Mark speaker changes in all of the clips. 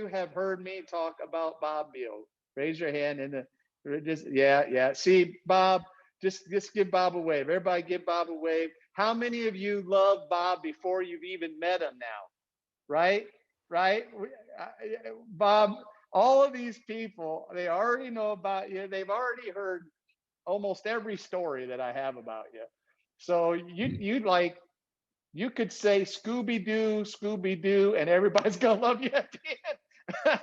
Speaker 1: you have heard me talk about Bobb Biehl? Raise your hand in the just yeah. See, Bob, just give Bob a wave. Everybody give Bob a wave. How many of you love Bob before you've even met him now? Right? Right? Bob, all of these people, they already know about you. They've already heard almost every story that I have about you. So you could say Scooby Doo, Scooby Doo, and everybody's gonna love you at the end.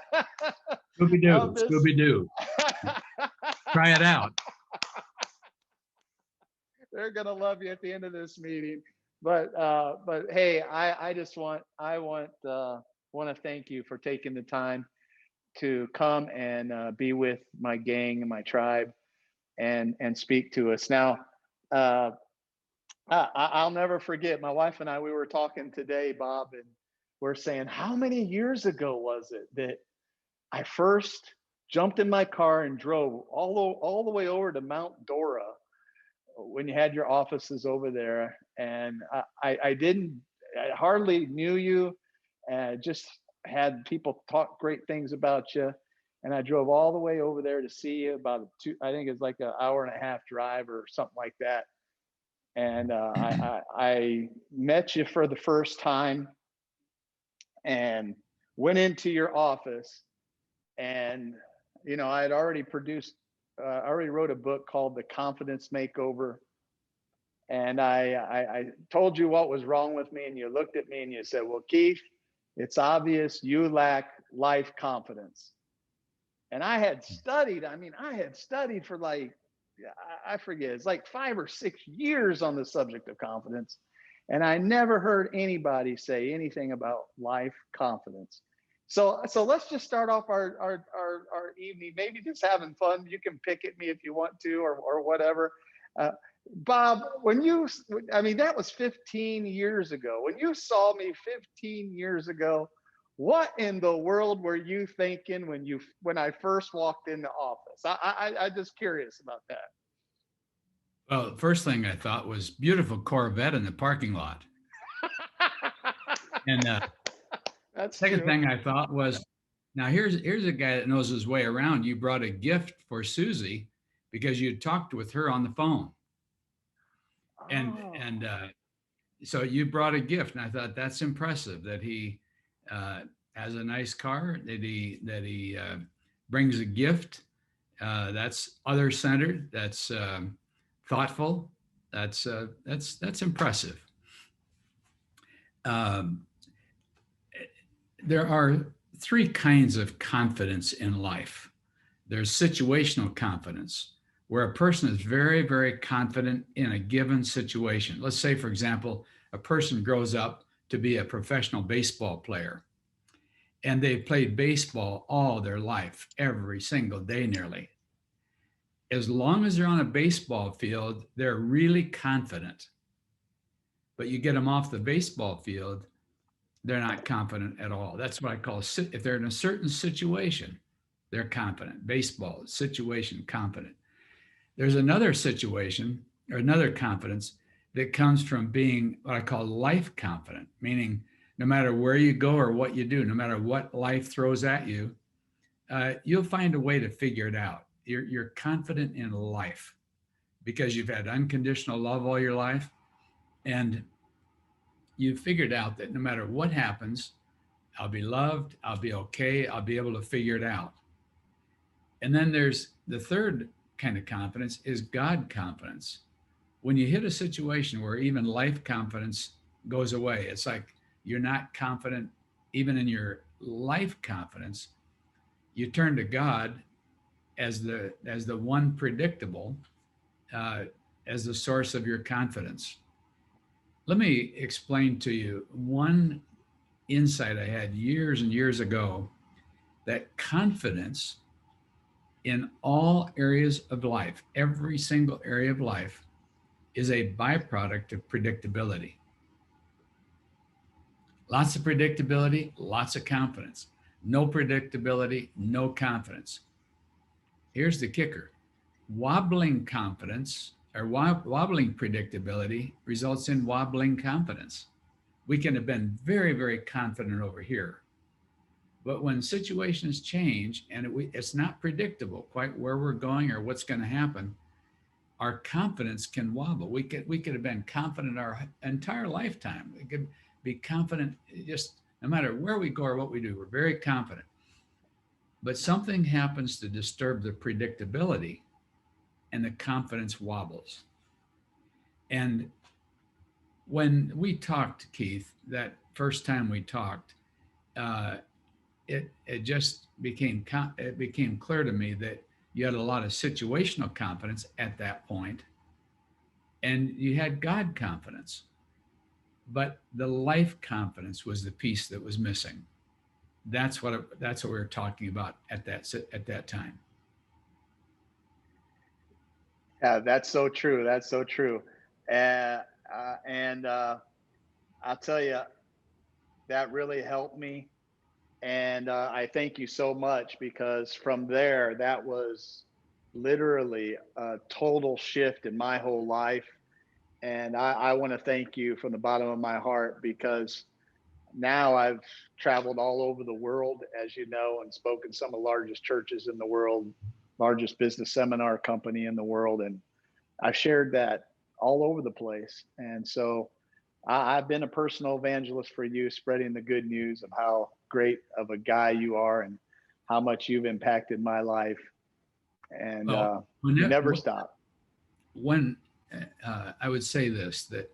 Speaker 2: Scooby Doo, Scooby Doo. Try it out.
Speaker 1: They're gonna love you at the end of this meeting. But hey, I want to thank you for taking the time to come and be with my gang and my tribe and speak to us. Now, I'll never forget. My wife and I, we were talking today, Bob, and we're saying, how many years ago was it that I first jumped in my car and drove all the way over to Mount Dora when you had your offices over there, and I hardly knew you, and just had people talk great things about you, and I drove all the way over there to see you. I think it's like an hour and a half drive or something like that, and I met you for the first time, and went into your office, and I had already already wrote a book called The Confidence Makeover. And I told you what was wrong with me, and you looked at me and you said, well, Keith, it's obvious you lack life confidence. And I had studied for I forget, it's like 5 or 6 years on the subject of confidence. And I never heard anybody say anything about life confidence. So let's just start off our evening, maybe just having fun. You can pick at me if you want to, or whatever. Bob, that was 15 years ago. When you saw me 15 years ago, what in the world were you thinking when I first walked in the office? I'm just curious about that.
Speaker 2: Well, the first thing I thought was beautiful Corvette in the parking lot. And
Speaker 1: that's
Speaker 2: second
Speaker 1: true.
Speaker 2: thing I thought was, now here's a guy that knows his way around. You brought a gift for Susie because you talked with her on the phone. And so you brought a gift, and I thought that's impressive that he has a nice car, that he brings a gift. That's other-centered. That's thoughtful. That's impressive. There are 3 kinds of confidence in life. There's situational confidence, where a person is very, very confident in a given situation. Let's say, for example, a person grows up to be a professional baseball player, and they've played baseball all their life, every single day nearly. As long as they're on a baseball field, they're really confident. But you get them off the baseball field, they're not confident at all. That's what I call, if they're in a certain situation, they're confident. Baseball, situation, confident. There's another situation or another confidence that comes from being what I call life confident, meaning no matter where you go or what you do, no matter what life throws at you, you'll find a way to figure it out. You're confident in life because you've had unconditional love all your life, and you've figured out that no matter what happens, I'll be loved, I'll be okay, I'll be able to figure it out. And then there's the third kind of confidence is God confidence. When you hit a situation where even life confidence goes away, it's like you're not confident even in your life confidence, you turn to God as the one predictable, as the source of your confidence. Let me explain to you one insight I had years and years ago, that confidence in all areas of life, every single area of life, is a byproduct of predictability. Lots of predictability, lots of confidence. No predictability, no confidence. Here's the kicker. Wobbling confidence or wobbling predictability results in wobbling confidence. We can have been very, very confident over here, But when situations change and it's not predictable quite where we're going or what's going to happen, our confidence can wobble. We could have been confident our entire lifetime. We could be confident just no matter where we go or what we do. We're very confident. But something happens to disturb the predictability, and the confidence wobbles. And when we talked, Keith, that first time we talked, uh, it just became clear to me that you had a lot of situational confidence at that point, and you had God confidence, but the life confidence was the piece that was missing. That's what we were talking about at that time.
Speaker 1: Yeah, that's so true. That's so true. Uh, and I'll tell you, that really helped me. And I thank you so much, because from there, that was literally a total shift in my whole life. And I want to thank you from the bottom of my heart, because now I've traveled all over the world, as you know, and spoken some of the largest churches in the world, largest business seminar company in the world. And I've shared that all over the place. And so I've been a personal evangelist for you, spreading the good news of how great of a guy you are and how much you've impacted my life. And
Speaker 2: Well,
Speaker 1: you
Speaker 2: when,
Speaker 1: never stop.
Speaker 2: when I would say this, that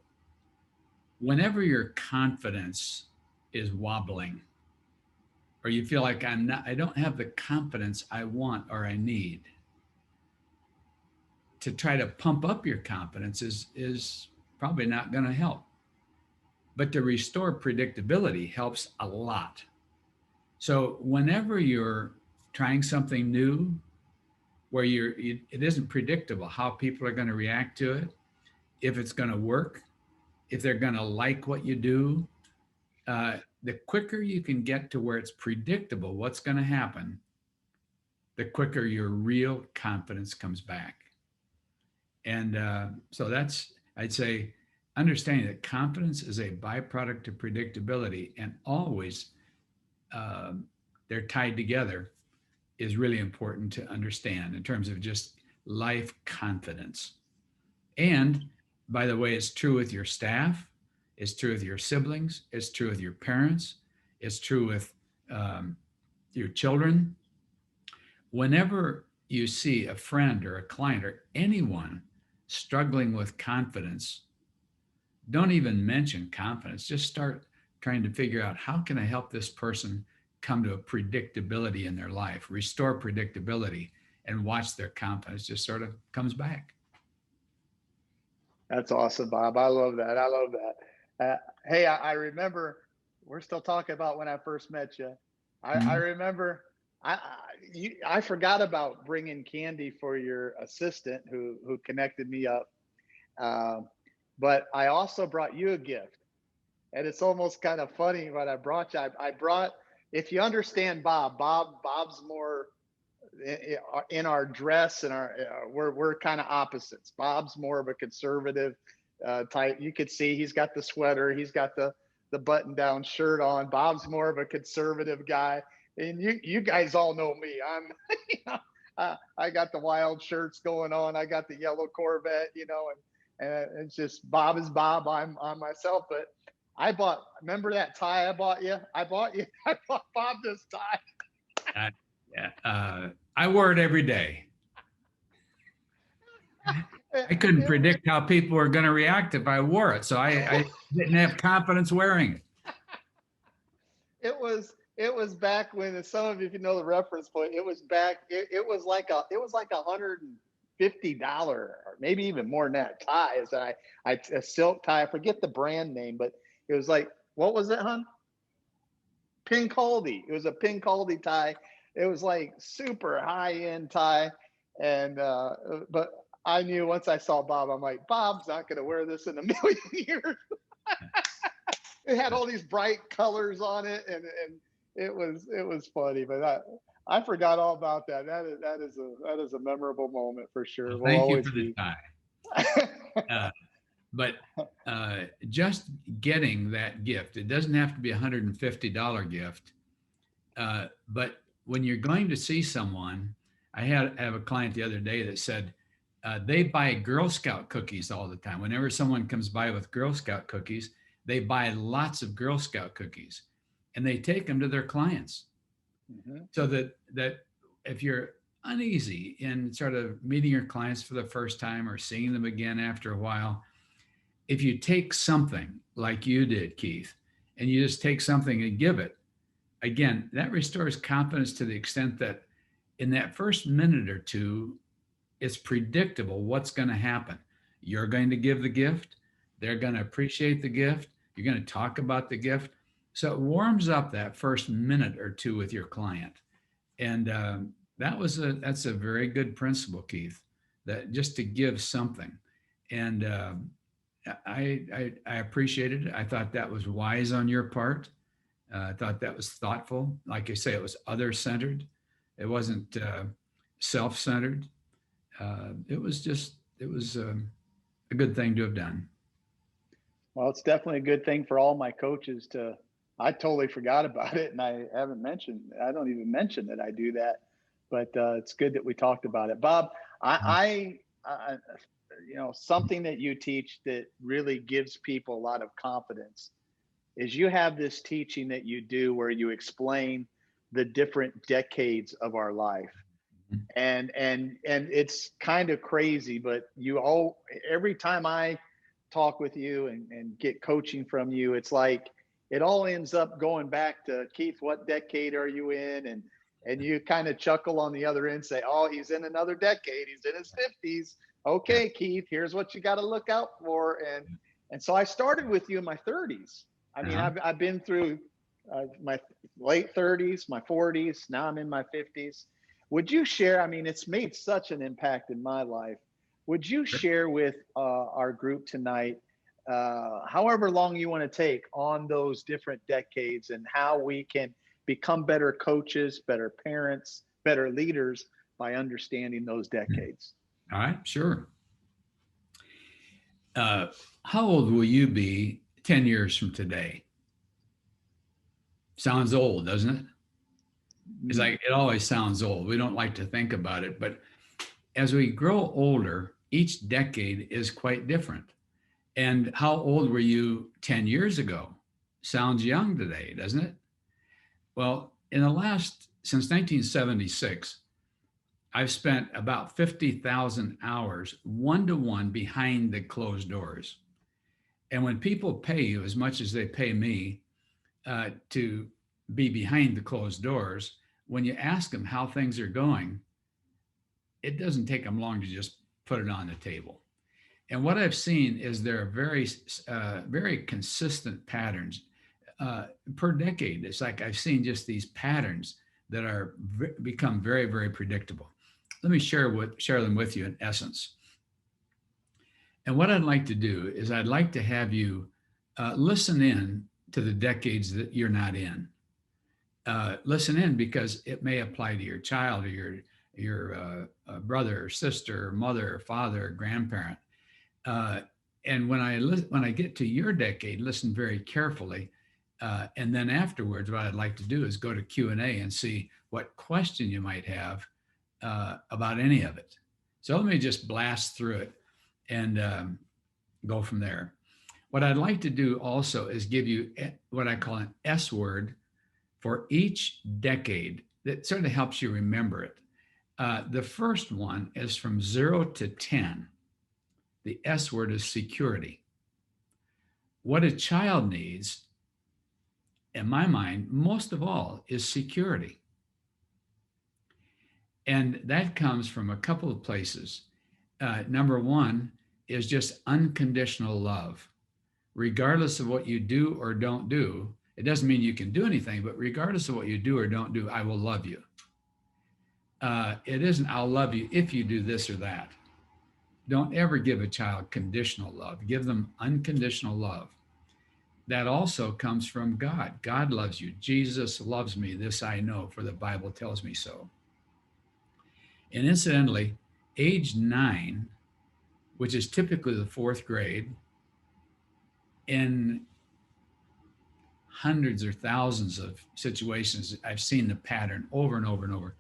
Speaker 2: whenever your confidence is wobbling, or you feel like I don't have the confidence I want or I need, to try to pump up your confidence is probably not going to help. But to restore predictability helps a lot. So whenever you're trying something new, where it isn't predictable how people are going to react to it, if it's going to work, if they're going to like what you do, the quicker you can get to where it's predictable what's going to happen, the quicker your real confidence comes back. And so I'd say, understanding that confidence is a byproduct of predictability, and always uh, they're tied together, is really important to understand in terms of just life confidence. And by the way, it's true with your staff, it's true with your siblings, it's true with your parents, it's true with um, your children. Whenever you see a friend or a client or anyone struggling with confidence, don't even mention confidence. Just start trying to figure out, how can I help this person come to a predictability in their life, restore predictability, and watch their confidence just sort of comes back.
Speaker 1: That's awesome, Bob. I love that. I love that. Hey, I remember, we're still talking about when I first met you. I
Speaker 2: Mhm.
Speaker 1: remember I forgot about bringing candy for your assistant who connected me up. Um, but I also brought you a gift, and it's almost kind of funny what I brought you. I brought, if you understand Bob's more in our dress and we're kind of opposites. Bob's more of a conservative type. You could see he's got the sweater, he's got the button down shirt on. Bob's more of a conservative guy, and you guys all know me. I'm you know, I got the wild shirts going on. I got the yellow Corvette, and it's just Bob is Bob. I'm myself. But remember that tie I bought you? I bought Bob this tie.
Speaker 2: Uh, yeah, I wore it every day. I couldn't
Speaker 1: It was
Speaker 2: predict how people were going to react if I wore it, so I didn't have confidence wearing it.
Speaker 1: it was back when, some of you can know the reference point. It was back. It was like $150 or maybe even more than that tie. A silk tie. I forget the brand name, but it was like, what was it, hon? Pincaldi. It was a Pincaldi tie. It was like super high end tie, and but I knew once I saw Bob, I'm like, Bob's not going to wear this in a million years. It had all these bright colors on it, and it was funny. But I forgot all about that. That is a memorable moment for sure.
Speaker 2: Well,
Speaker 1: Will
Speaker 2: thank you
Speaker 1: always
Speaker 2: for the
Speaker 1: be.
Speaker 2: tie. Uh, but just getting that gift, it doesn't have to be a $150 gift. But when you're going to see someone, I have a client the other day that said they buy Girl Scout cookies all the time. Whenever someone comes by with Girl Scout cookies, they buy lots of Girl Scout cookies, and they take them to their clients.
Speaker 1: Hmm.
Speaker 2: So that if you're uneasy in sort of meeting your clients for the first time or seeing them again after a while, if you take something like you did, Keith, and you just take something and give it, again, that restores confidence to the extent that in that first minute or two, it's predictable what's going to happen. You're going to give the gift, they're going to appreciate the gift, you're going to talk about the gift. So it warms up that first minute or two with your client. And that's a very good principle, Keith, that just to give something. And I appreciated it. I thought that was wise on your part. I thought that was thoughtful. Like I say, it was other centered. It wasn't self centered. It was a good thing to have done.
Speaker 1: Well, it's definitely a good thing for all my coaches to. I totally forgot about it, and I haven't mentioned. I don't even mention that I do that, but it's good that we talked about it, Bob. I something that you teach that really gives people a lot of confidence is you have this teaching that you do where you explain the different decades of our life, and it's kind of crazy, but you all every time I talk with you and get coaching from you, it's like it all ends up going back to Keith, what decade are you in? And you kind of chuckle on the other end, say, oh, he's in another decade, he's in his 50s.
Speaker 2: Yeah.
Speaker 1: Okay, Keith, here's what you got to look out for. And so I started with you in my 30s. I mean,
Speaker 2: Uh-huh.
Speaker 1: I've been through my late 30s, my 40s, now I'm in my 50s. Would you share? I mean, it's made such an impact in my life. Would you share with our group tonight, however long you want to take, on those different decades and how we can become better coaches, better parents, better leaders by understanding those decades?
Speaker 2: All right, sure. Uh, how old will you be 10 years from today? Sounds old, doesn't it? It's
Speaker 1: Mm.
Speaker 2: like it always sounds old. We don't like to think about it, but as we grow older, each decade is quite different. And how old were you 10 years ago? Sounds young today, doesn't it? Well, since 1976, I've spent about 50,000 hours one to one behind the closed doors. And when people pay you as much as they pay me to be behind the closed doors, when you ask them how things are going, it doesn't take them long to just put it on the table. And what I've seen is there are very consistent patterns per decade. It's like I've seen just these patterns that are become very, very predictable. Let me share them with you in essence. And what I'd like to do is I'd like to have you listen in to the decades that you're not in. Listen in because it may apply to your child or your brother or sister or mother or father or grandparent. Uh, and when I get to your decade, listen very carefully. And then afterwards, what I'd like to do is go to Q&A and see what question you might have about any of it. So let me just blast through it and go from there. What I'd like to do also is give you what I call an S word for each decade that sort of helps you remember it. The first one is from 0 to 10. The S word is security. What a child needs, in my mind, most of all, is security. And that comes from a couple of places. Number one is just unconditional love. Regardless of what you do or don't do, it doesn't mean you can do anything, but regardless of what you do or don't do, I will love you. It isn't, I'll love you if you do this or that. Don't ever give a child conditional love, give them unconditional love. That also comes from God. God loves you. Jesus loves me. This I know, for the Bible tells me so. And incidentally, age 9, which is typically the fourth grade, in hundreds or thousands of situations. I've seen the pattern over and over and over.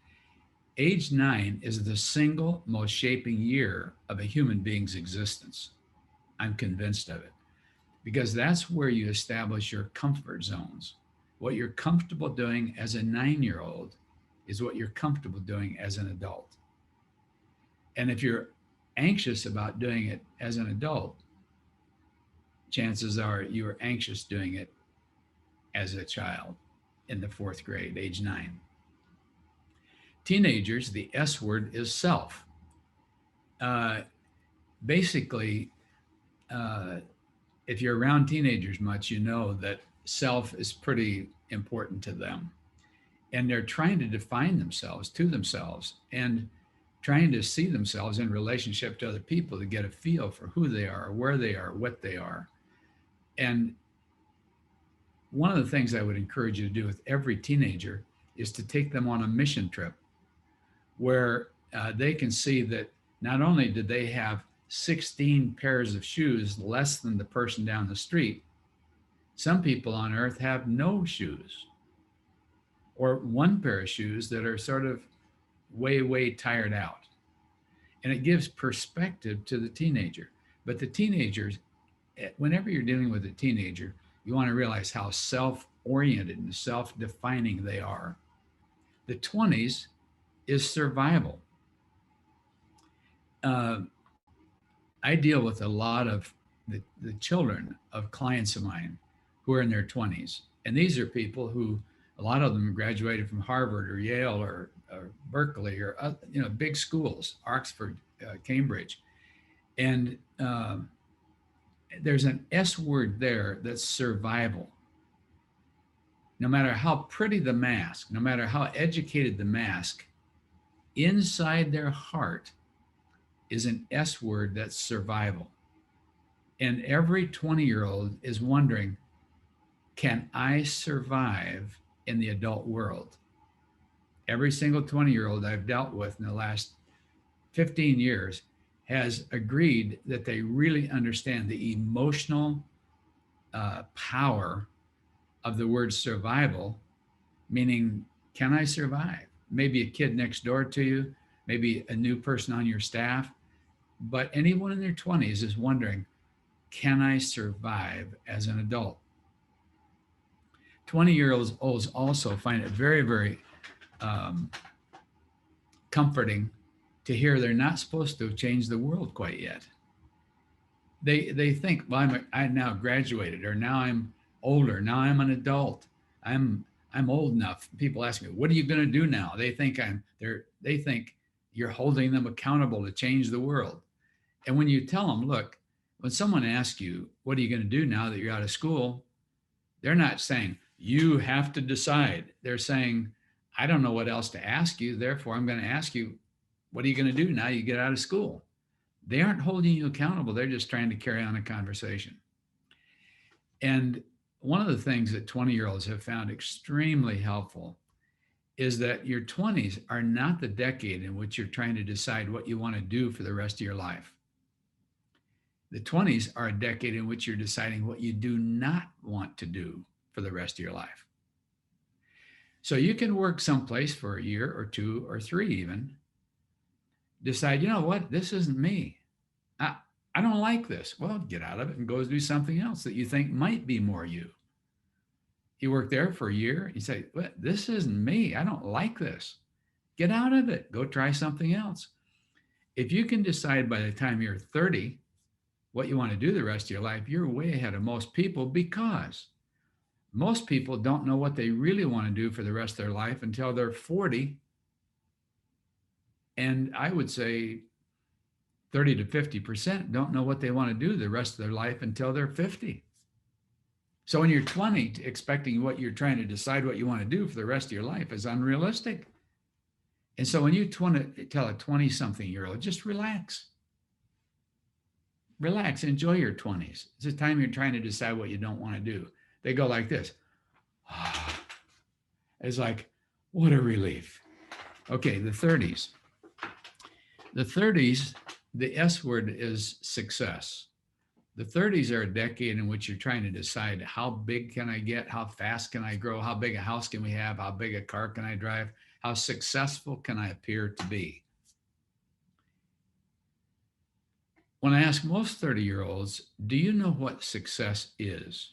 Speaker 2: Age 9 is the single most shaping year of a human being's existence. I'm convinced of it because that's where you establish your comfort zones. What you're comfortable doing as a 9-year-old is what you're comfortable doing as an adult. And if you're anxious about doing it as an adult, chances are you were anxious doing it as a child in the 4th grade, age 9. Teenagers, the S word is self. Basically, if you're around teenagers much, you know that self is pretty important to them. And they're trying to define themselves to themselves and trying to see themselves in relationship to other people to get a feel for who they are, where they are, what they are. And one of the things I would encourage you to do with every teenager is to take them on a mission trip where they can see that not only did they have 16 pairs of shoes less than the person down the street, some people on earth have no shoes or one pair of shoes that are sort of way, way tired out. And it gives perspective to the teenager. But the teenagers, whenever you're dealing with a teenager, you want to realize how self-oriented and self-defining they are. The 20s is survival. I deal with a lot of the children of clients of mine who are in their 20s. And these are people who, a lot of them graduated from Harvard or Yale or Berkeley or big schools, Oxford, Cambridge. And there's an S word there that's survival. No matter how pretty the mask, no matter how educated the mask, inside their heart is an S word that's survival. And every 20-year-old is wondering, can I survive in the adult world? Every single 20-year-old I've dealt with in the last 15 years has agreed that they really understand the emotional power of the word survival, meaning, can I survive? Maybe a kid next door to you, maybe a new person on your staff, but anyone in their 20s is wondering, can I survive as an adult? 20-year-olds also find it very, very comforting to hear they're not supposed to have changed the world quite yet. They think, well, I now graduated, or now I'm older, now I'm an adult, I'm old enough. People ask me, what are you going to do now? They think they think you're holding them accountable to change the world. And when you tell them, look, when someone asks you, what are you going to do now that you're out of school? They're not saying, you have to decide. They're saying, I don't know what else to ask you. Therefore, I'm going to ask you, what are you going to do now you get out of school? They aren't holding you accountable. They're just trying to carry on a conversation. And one of the things that 20-year-olds have found extremely helpful is that your 20s are not the decade in which you're trying to decide what you want to do for the rest of your life. The 20s are a decade in which you're deciding what you do not want to do for the rest of your life. So you can work someplace for a year or 2 or 3 even, decide, you know what, this isn't me. I don't like this. Well, get out of it and go do something else that you think might be more you. You work there for a year, you say, well, this isn't me. I don't like this. Get out of it. Go try something else. If you can decide by the time you're 30 what you want to do the rest of your life, you're way ahead of most people, because most people don't know what they really want to do for the rest of their life until they're 40. And I would say 30 to 50% don't know what they want to do the rest of their life until they're 50. So when you're 20, expecting what you're trying to decide what you want to do for the rest of your life is unrealistic. And so when you tell a 20-something-year-old, just relax. Relax, enjoy your 20s. It's the time you're trying to decide what you don't want to do. They go like this. It's like, what a relief. Okay, the 30s. The 30s, the S word is success. The 30s are a decade in which you're trying to decide, how big can I get? How fast can I grow? How big a house can we have? How big a car can I drive? How successful can I appear to be? When I ask most 30-year-olds, do you know what success is?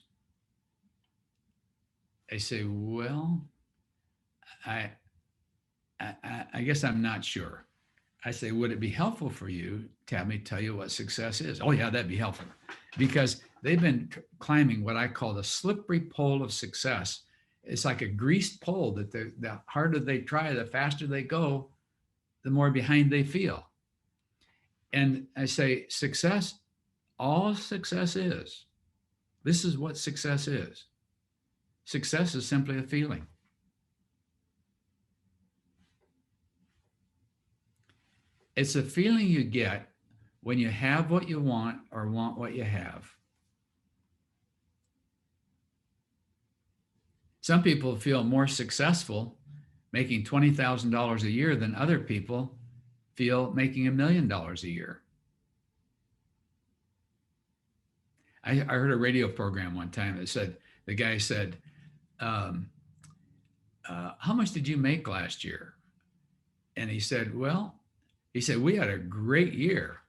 Speaker 2: They say, well, I, I guess I'm not sure. I say, would it be helpful for you to have me tell you what success is? Oh, yeah, that'd be helpful. Because they've been climbing what I call the slippery pole of success. It's like a greased pole that the harder they try, the faster they go, the more behind they feel. And I say, success, all success is, this is what success is. Success is simply a feeling. It's a feeling you get when you have what you want or want what you have. Some people feel more successful making $20,000 a year than other people feel making $1 million a year. I heard a radio program one time that said, the guy said, how much did you make last year? And he said, we had a great year.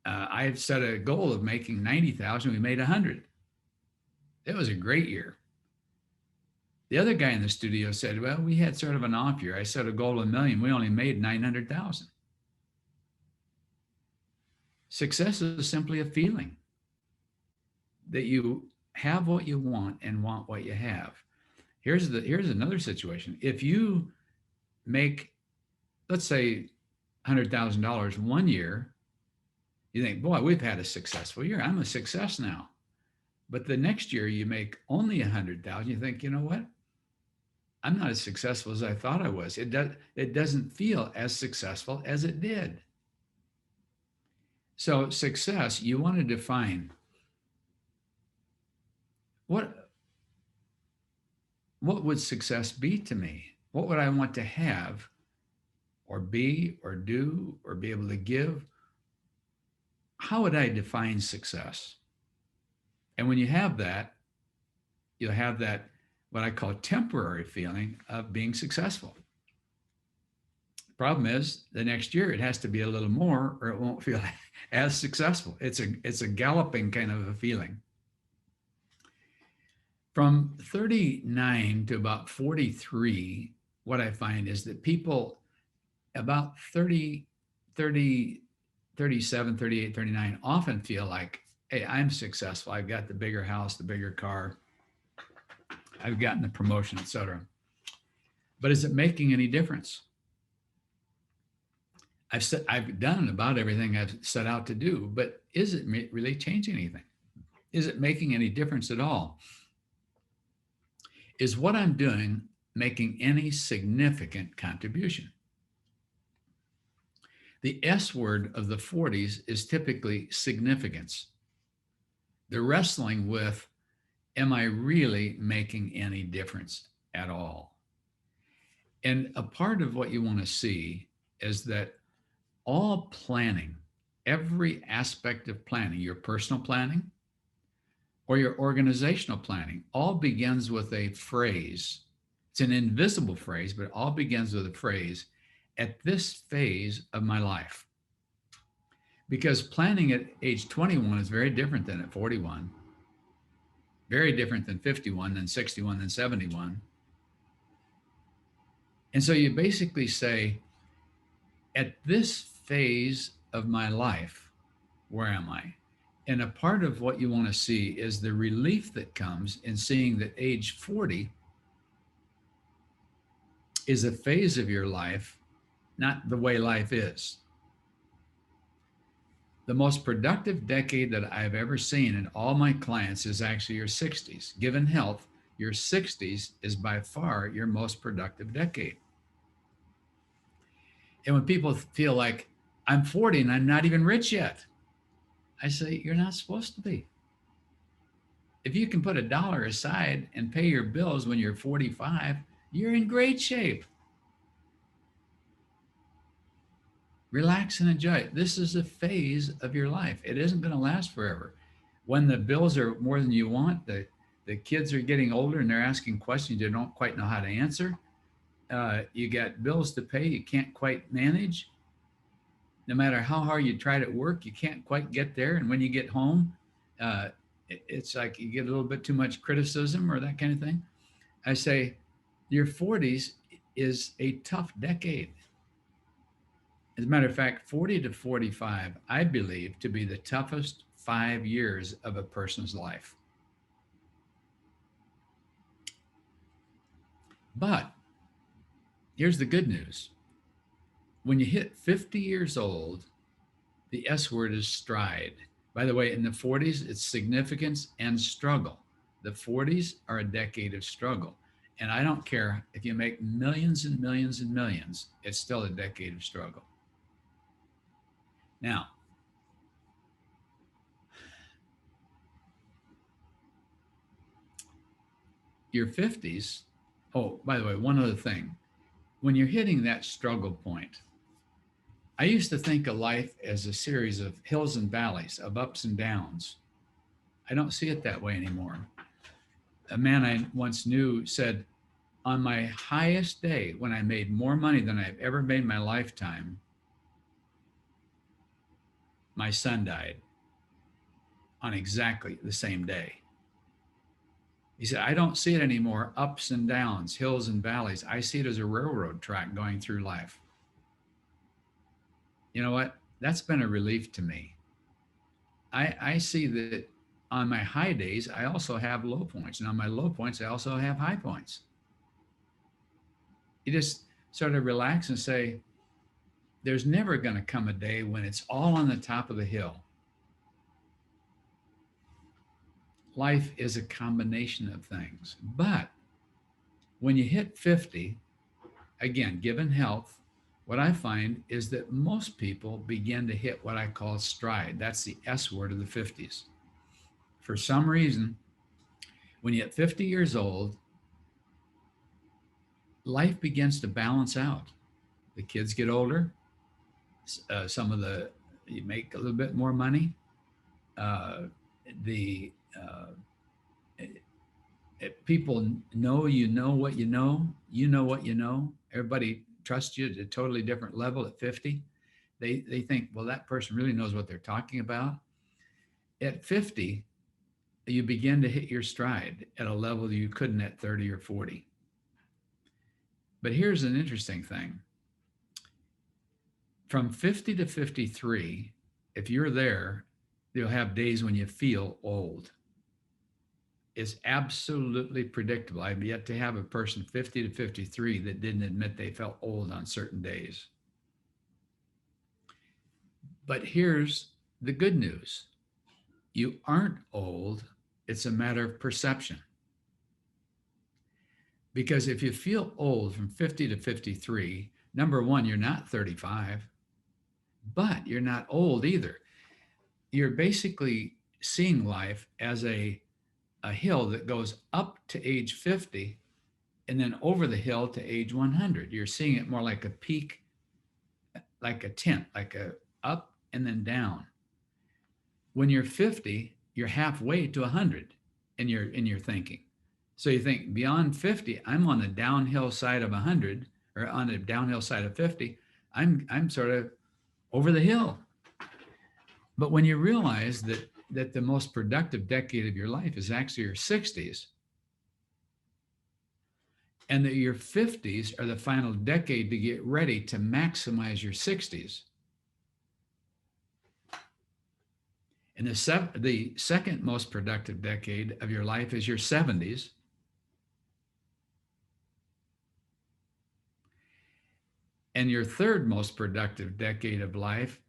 Speaker 2: I had set a goal of making 90,000. We made 100. It was a great year. The other guy in the studio said, well, we had sort of an off year. I set a goal of $1 million. We only made 900,000. Success is simply a feeling that you have what you want and want what you have. Here's another situation. If you make, let's say, $100,000 one year, you think, boy, we've had a successful year. I'm a success now. But the next year you make only 100,000. You think, you know what? I'm not as successful as I thought I was. It doesn't feel as successful as it did. So success, you want to define what would success be to me? What would I want to have or be or do or be able to give? How would I define success? And when you have that, you'll have that, what I call temporary feeling of being successful. The problem is the next year it has to be a little more or it won't feel as successful. It's a galloping kind of a feeling. From 39 to about 43, what I find is that people about 30, 37, 38, 39 often feel like, hey, I'm successful. I've got the bigger house, the bigger car. I've gotten the promotion, etc. But is it making any difference? I've done about everything I've set out to do, but is it really changing anything? Is it making any difference at all? Is what I'm doing making any significant contribution? The S word of the 40s is typically significance. They're wrestling with, am I really making any difference at all? And a part of what you want to see is that all planning, every aspect of planning, your personal planning or your organizational planning, all begins with a phrase. It's an invisible phrase, but it all begins with a phrase, at this phase of my life. Because planning at age 21 is very different than at 41, very different than 51, than 61, than 71. And so you basically say, at this phase of my life, where am I? And a part of what you want to see is the relief that comes in seeing that age 40 is a phase of your life, not the way life is. The most productive decade that I've ever seen in all my clients is actually your 60s. Given health, your 60s is by far your most productive decade. And when people feel like, I'm 40 and I'm not even rich yet, I say, you're not supposed to be. If you can put $1 aside and pay your bills when you're 45, you're in great shape. Relax and enjoy it. This is a phase of your life. It isn't going to last forever. When the bills are more than you want, the kids are getting older and they're asking questions you don't quite know how to answer. You got bills to pay you can't quite manage. No matter how hard you try to work, you can't quite get there. And when you get home, uh, it's like you get a little bit too much criticism or that kind of thing. I say, your 40s is a tough decade. As a matter of fact, 40 to 45, I believe, to be the toughest 5 years of a person's life. But here's the good news. When you hit 50 years old, the S word is stride. By the way, in the 40s, it's significance and struggle. The 40s are a decade of struggle. And I don't care if you make millions and millions and millions, it's still a decade of struggle. Now, your 50s, oh, by the way, one other thing. When you're hitting that struggle point, I used to think of life as a series of hills and valleys, of ups and downs. I don't see it that way anymore. A man I once knew said, on my highest day, when I made more money than I've ever made in my lifetime, my son died on exactly the same day. He said, I don't see it anymore, ups and downs, hills and valleys. I see it as a railroad track going through life. You know what? That's been a relief to me. I see that on my high days, I also have low points. And on my low points, I also have high points. You just sort of relax and say, there's never going to come a day when it's all on the top of the hill. Life is a combination of things. But when you hit 50, again, given health, what I find is that most people begin to hit what I call stride. That's the S word of the 50s. For some reason, when you hit 50 years old, life begins to balance out. The kids get older. You make a little bit more money. The people know you know what you know. You know what you know. Everybody trusts you at a totally different level at 50. They think, well, that person really knows what they're talking about. At 50, you begin to hit your stride at a level you couldn't at 30 or 40. But here's an interesting thing. From 50 to 53, if you're there, you'll have days when you feel old. It's absolutely predictable. I've yet to have a person 50 to 53 that didn't admit they felt old on certain days. But here's the good news. You aren't old. It's a matter of perception. Because if you feel old from 50 to 53, number one, you're not 35, but you're not old either. You're basically seeing life as a hill that goes up to age 50 and then over the hill to age 100. You're seeing it more like a peak, like a tent, like a up and then down. When you're 50, you're halfway to 100 in your thinking. So you think beyond 50, I'm on the downhill side of 100 or on the downhill side of 50. I'm sort of over the hill. But when you realize that the most productive decade of your life is actually your 60s, and that your 50s are the final decade to get ready to maximize your 60s. And the second most productive decade of your life is your 70s. And your third most productive decade of life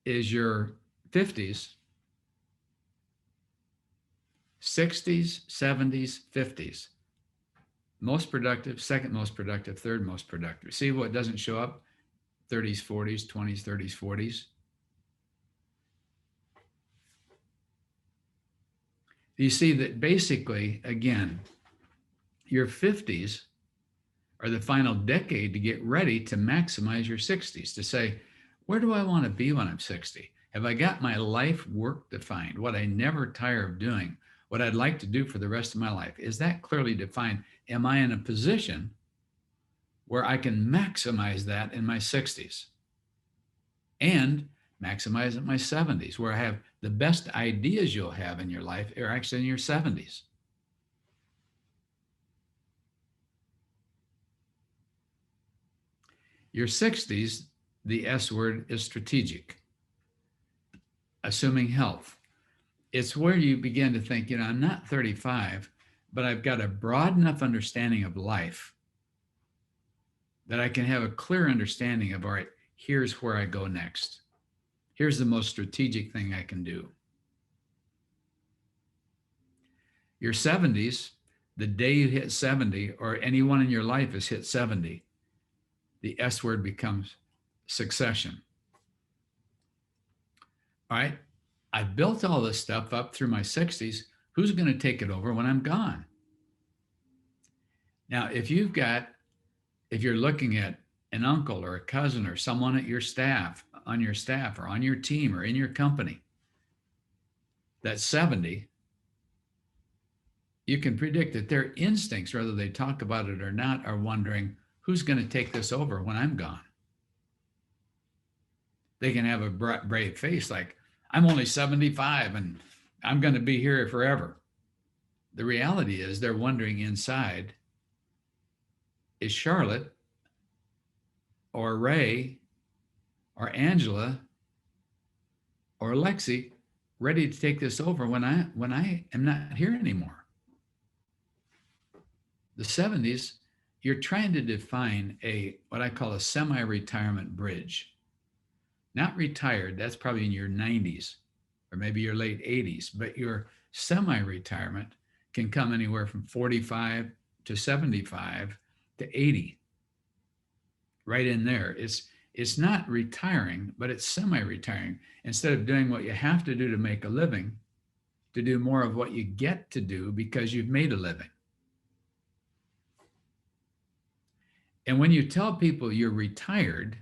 Speaker 2: is your 50s, 60s, 70s, 50s. Most productive, second most productive, third most productive. See what doesn't show up? 30s, 40s, 20s, 30s, 40s. You see that basically, again, your 50s are the final decade to get ready to maximize your 60s, to say, Where do I want to be when I'm 60? Have I got my life work defined? What I never tire of doing? What I'd like to do for the rest of my life? Is that clearly defined? Am I in a position where I can maximize that in my 60s and maximize it in my 70s, where I have the best ideas you'll have in your life are actually in your 70s? Your 60s, the S word is strategic, assuming health. It's where you begin to think, I'm not 35, but I've got a broad enough understanding of life that I can have a clear understanding of, all right, here's where I go next. Here's the most strategic thing I can do. Your 70s, the day you hit 70, or anyone in your life has hit 70, the S word becomes succession. All right, I've built all this stuff up through my 60s. Who's going to take it over when I'm gone? Now, if you're looking at an uncle or a cousin or someone at your staff, on your staff or on your team or in your company that's 70, you can predict that their instincts, whether they talk about it or not, are wondering, who's going to take this over when I'm gone? They can have a brave face like, I'm only 75 and I'm going to be here forever. The reality is they're wondering inside, is Charlotte or Ray or Angela or Lexi ready to take this over when I am not here anymore? The 70s, you're trying to define what I call a semi-retirement bridge. Not retired, that's probably in your 90s or maybe your late 80s, but your semi-retirement can come anywhere from 45 to 75 to 80. Right in there. It's not retiring, but it's semi-retiring. Instead of doing what you have to do to make a living, to do more of what you get to do because you've made a living. And when you tell people you're retired,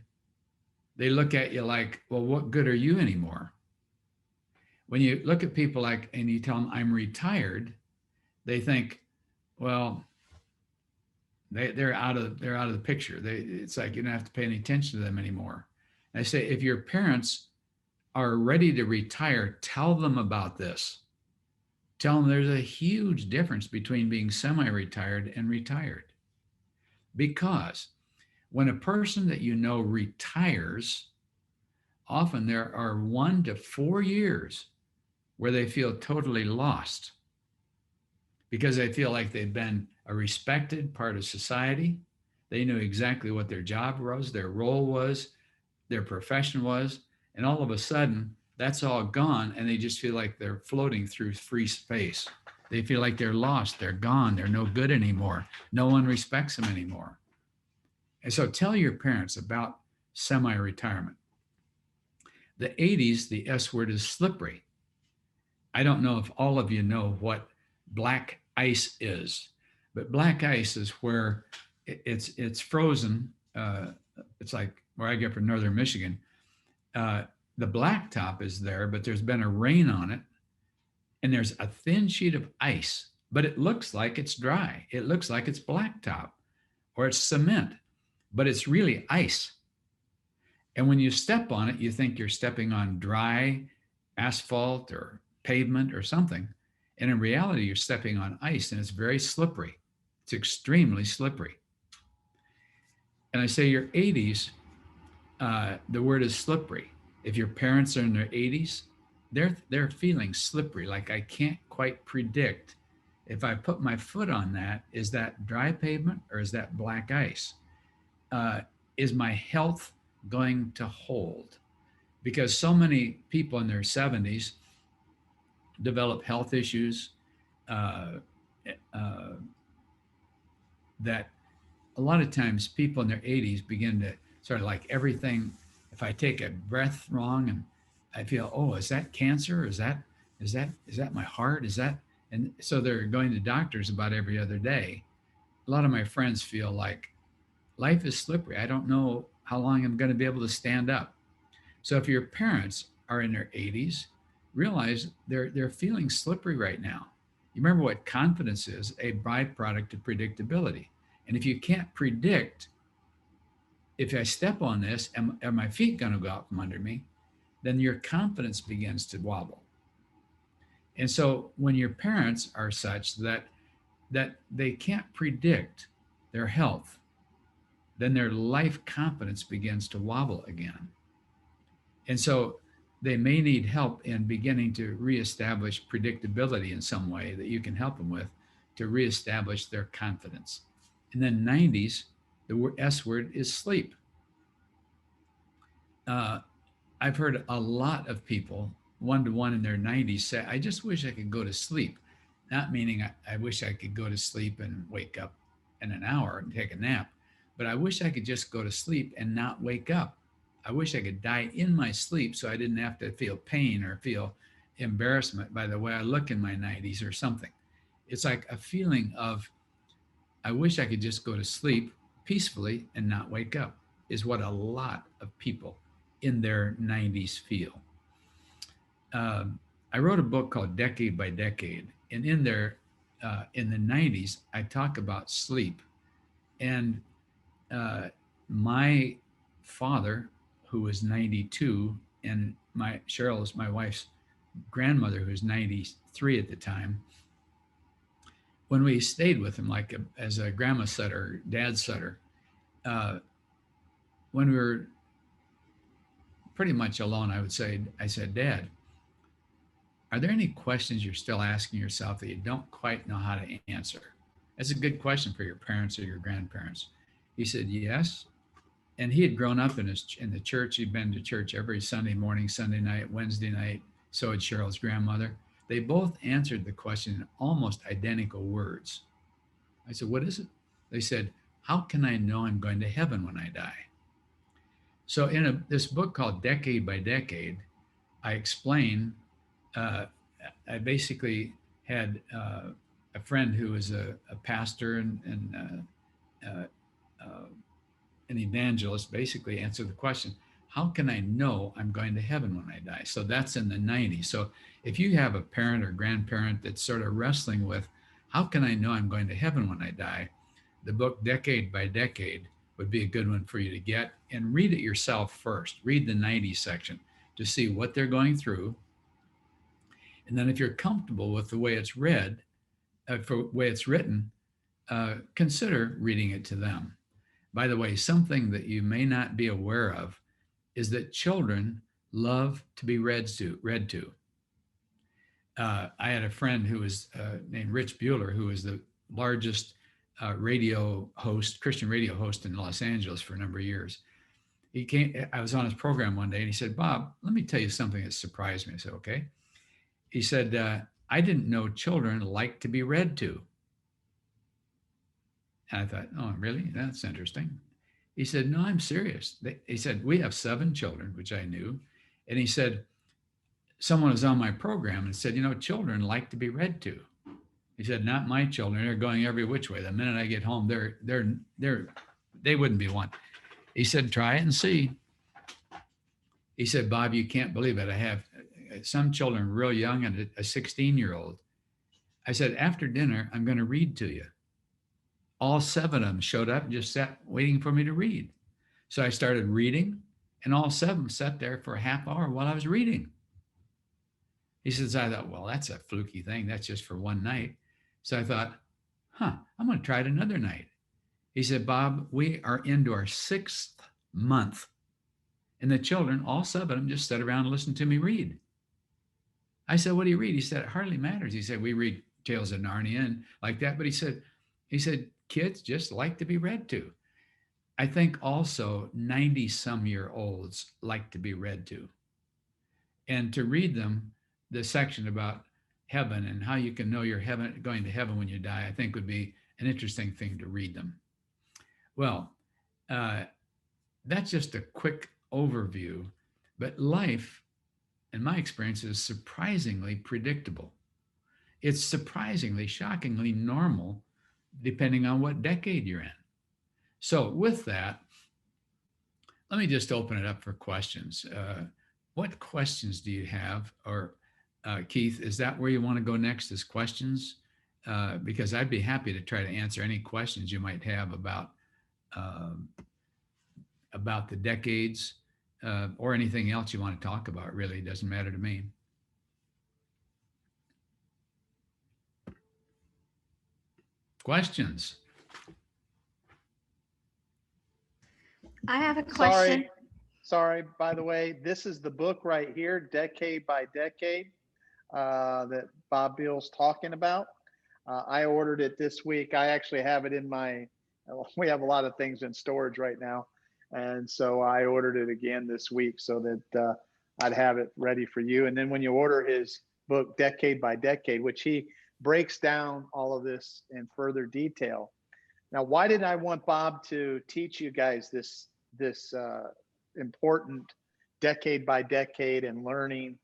Speaker 2: they look at you like, well, what good are you anymore? When you look at people and you tell them I'm retired, they think, well, they're out of the picture. It's like you don't have to pay any attention to them anymore. And I say, if your parents are ready to retire, tell them about this. Tell them there's a huge difference between being semi-retired and retired. Because when a person that you know retires, often there are 1 to 4 years where they feel totally lost because they feel like they've been a respected part of society. They knew exactly what their job was, their role was, their profession was, and all of a sudden that's all gone and they just feel like they're floating through free space. They feel like they're lost, they're gone, they're no good anymore. No one respects them anymore. And so tell your parents about semi-retirement. The 80s, the S word is slippery. I don't know if all of you know what black ice is, but black ice is where it's frozen. It's like where I get from northern Michigan. The blacktop is there, but there's been a rain on it, and there's a thin sheet of ice, but it looks like it's dry. It looks like it's blacktop or it's cement, but it's really ice. And when you step on it, you think you're stepping on dry asphalt or pavement or something. And in reality, you're stepping on ice and it's very slippery. It's extremely slippery. And I say your 80s, the word is slippery. If your parents are in their 80s, they're feeling slippery. Like I can't quite predict if I put my foot on that, is that dry pavement or is that black ice? Is my health going to hold? Because so many people in their 70s develop health issues that a lot of times people in their 80s begin to sort of like everything. If I take a breath wrong and I feel, oh, is that cancer? Is that my heart? Is that? And so they're going to doctors about every other day. A lot of my friends feel like life is slippery. I don't know how long I'm going to be able to stand up. So if your parents are in their 80s, realize they're feeling slippery right now. You remember what confidence is, a byproduct of predictability. And if you can't predict, if I step on this, are my feet going to go out from under me? Then your confidence begins to wobble. And so when your parents are such that they can't predict their health, then their life confidence begins to wobble again. And so they may need help in beginning to reestablish predictability in some way that you can help them with to reestablish their confidence. And then 90s, the S word is sleep. Uh, I've heard a lot of people, one to one in their 90s, say, I just wish I could go to sleep. Not meaning I wish I could go to sleep and wake up in an hour and take a nap, but I wish I could just go to sleep and not wake up. I wish I could die in my sleep so I didn't have to feel pain or feel embarrassment by the way I look in my 90s or something. It's like a feeling of, I wish I could just go to sleep peacefully and not wake up, is what a lot of people in their 90s feel. I wrote a book called Decade by Decade, and in there, in the 90s, I talk about sleep. And uh, my father, who was 92, and my Cheryl is my wife's grandmother, who was 93 at the time. When we stayed with him, like as a grandma setter, dad setter, uh, when we were pretty much alone, I said, Dad, are there any questions you're still asking yourself that you don't quite know how to answer? That's a good question for your parents or your grandparents. He said, yes. And he had grown up in the church. He'd been to church every Sunday morning, Sunday night, Wednesday night. So had Cheryl's grandmother. They both answered the question in almost identical words. I said, what is it? They said, how can I know I'm going to heaven when I die? So in this book called Decade by Decade, I explain, uh, I basically had a friend who was a pastor and an evangelist basically answer the question, how can I know I'm going to heaven when I die? So that's in the 90s. So if you have a parent or grandparent that's sort of wrestling with, how can I know I'm going to heaven when I die? The book Decade by Decade would be a good one for you to get and read it yourself first. Read the 90s section to see what they're going through. And then if you're comfortable with the way it's read, for the way it's written, consider reading it to them. By the way, something that you may not be aware of is that children love to be read to. I had a friend who was named Rich Bueller, who was the largest radio host, Christian radio host in Los Angeles for a number of years. He came. I was on his program one day, and he said, "Bob, let me tell you something that surprised me." I said, "Okay." He said, "I didn't know children like to be read to." And I thought, "Oh, really? That's interesting." He said, "No, I'm serious." He said, "We have 7 children," which I knew. And he said, someone was on my program and said, children like to be read to. He said, "Not my children. They're going every which way. The minute I get home, they wouldn't be one." He said, "Try it and see." He said, "Bob, you can't believe it. I have some children real young and a 16-year-old. I said, after dinner, I'm going to read to you. All 7 of them showed up and just sat waiting for me to read. So I started reading, and all 7 sat there for a half hour while I was reading. He says, I thought, well, that's a fluky thing. That's just for one night. So I thought, I'm going to try it another night. He said, "Bob, we are into our 6th month. And the children, all 7 of them, just sat around and listened to me read." I said, "What do you read?" He said, "It hardly matters." He said, "We read Tales of Narnia and like that." But he said, "Kids just like to be read to." I think also 90-some-year-olds like to be read to. And to read them, the section about heaven and how you can know you're going to heaven when you die, I think would be an interesting thing to read them. Well, uh, that's just a quick overview, but life, in my experience, is surprisingly predictable. It's surprisingly, shockingly normal, depending on what decade you're in. So, with that, Let me just open it up for questions. What questions do you have? Or Keith, is that where you want to go next is questions? Because I'd be happy to try to answer any questions you might have um about the decades or anything else you want to talk about. Really, it doesn't matter to me. Questions?
Speaker 3: I have a
Speaker 1: Sorry,
Speaker 3: question.
Speaker 1: sorry. By the way, this is the book right here, Decade by Decade, that Bob Biehl's talking about. I ordered it this week. I actually have it in my. We have a lot of things in storage right now, and so I ordered it again this week so that I'd have it ready for you. And then when you order his book, Decade by Decade, which he breaks down all of this in further detail. Now, why did I want Bob to teach you guys this important decade by decade and learning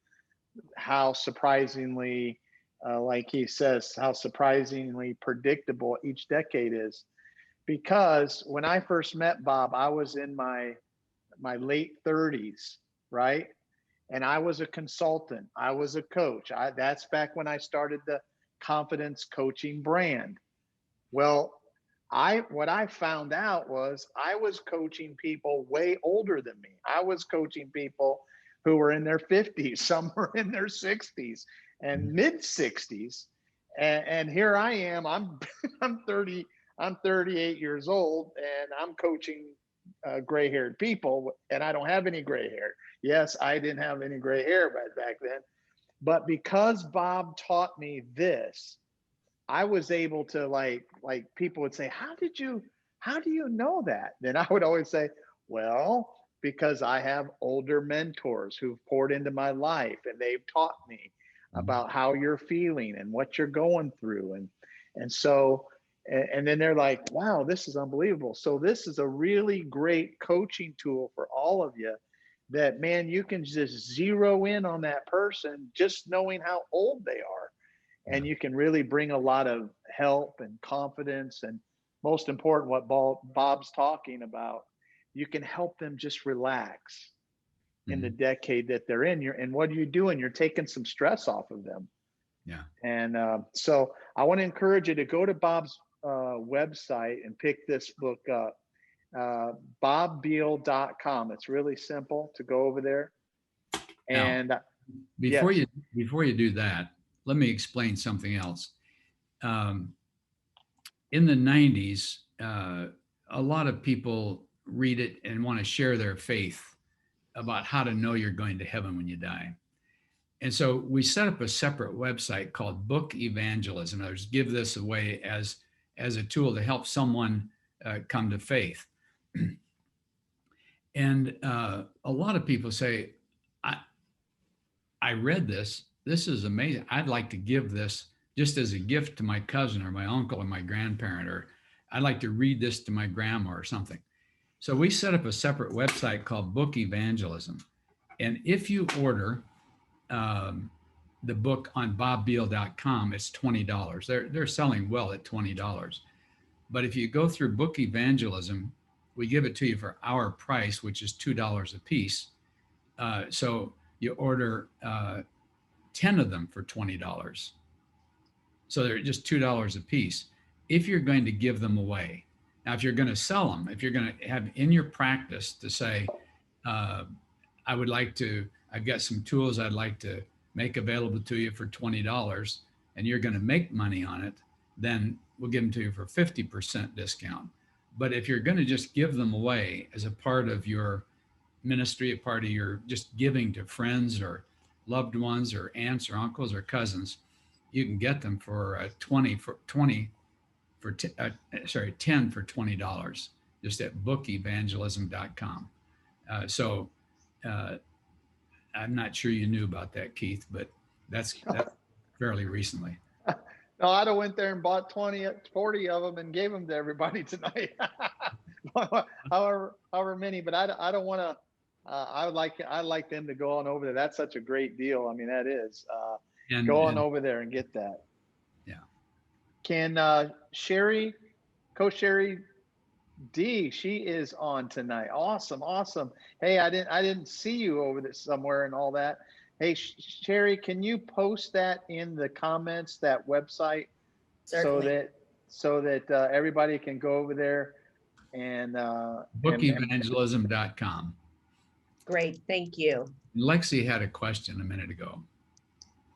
Speaker 1: how surprisingly, like he says, how surprisingly predictable each decade is? Because when I first met Bob, I was in my late 30s, right? And I was a consultant. I was a coach. That's back when I started the confidence coaching brand. Well, I what I found out was I was coaching people way older than me. I was coaching people who were in their 50s, some were in their 60s and mid 60s. And here I am. I'm 30. I'm 38 years old, and I'm coaching gray-haired people, and I don't have any gray hair. Yes, I didn't have any gray hair back then, but because Bob taught me this, I was able to like people would say, how do you know that? Then I would always say, well, because I have older mentors who've poured into my life and they've taught me about how you're feeling and what you're going through. And so and then they're like, wow, this is unbelievable. So this is a really great coaching tool for all of you that, man, you can just zero in on that person just knowing how old they are,
Speaker 2: Yeah.
Speaker 1: and you can really bring a lot of help and confidence, and most important, what Bob's talking about, you can help them just relax in the
Speaker 2: Mhm.
Speaker 1: decade that they're in. And what are you doing? You're taking some stress off of them.
Speaker 2: Yeah.
Speaker 1: And so I want to encourage you to go to Bob's website and pick this book up, bobbiehl.com. It's really simple to go over there.
Speaker 2: Now,
Speaker 1: And
Speaker 2: before
Speaker 1: yes.
Speaker 2: you before you do that, let me explain something else. Um, in the 90s, a lot of people read it and want to share their faith about how to know you're going to heaven when you die. And so we set up a separate website called Book Evangelism. Others give this away as a tool to help someone come to faith. And a lot of people say, I, I read this. This is amazing. I'd like to give this just as a gift to my cousin or my uncle or my grandparent, or I'd like to read this to my grandma or something. So we set up a separate website called Book Evangelism. And if you order um, the book on bobbiehl.com, it's $20. They're selling well at $20. But if you go through Book Evangelism, we give it to you for our price, which is $2 a piece. So you order 10 of them for $20. So they're just $2 a piece. If you're going to give them away, now, if you're going to sell them, if you're going to have in your practice to say, uh, I would like to, I've got some tools I'd like to make available to you for $20, and you're going to make money on it, then we'll give them to you for 50% discount. But if you're going to just give them away as a part of your ministry, a part of your just giving to friends or loved ones or aunts or uncles or cousins, you can get them for 10 for $20 just at bookevangelism.com. So uh, I'm not sure you knew about that, Keith, but that's fairly recently.
Speaker 1: No, I'd have went there and bought 20, 40 of them and gave them to everybody tonight. however many, but I don't want to, I like them to go on over there. That's such a great deal. I mean, that is, go on
Speaker 2: And
Speaker 1: over there and get that.
Speaker 2: yeah,
Speaker 1: Can Sherry, Coach Sherry, D, she is on tonight. Awesome, awesome. Hey, I didn't see you over there somewhere and all that. Hey, Sherry, can you post that in the comments, that website, so
Speaker 4: Certainly.
Speaker 1: that everybody can go over there and
Speaker 2: Bookevangelism.com.
Speaker 4: Great. Thank you.
Speaker 2: Lexi had a question a minute ago.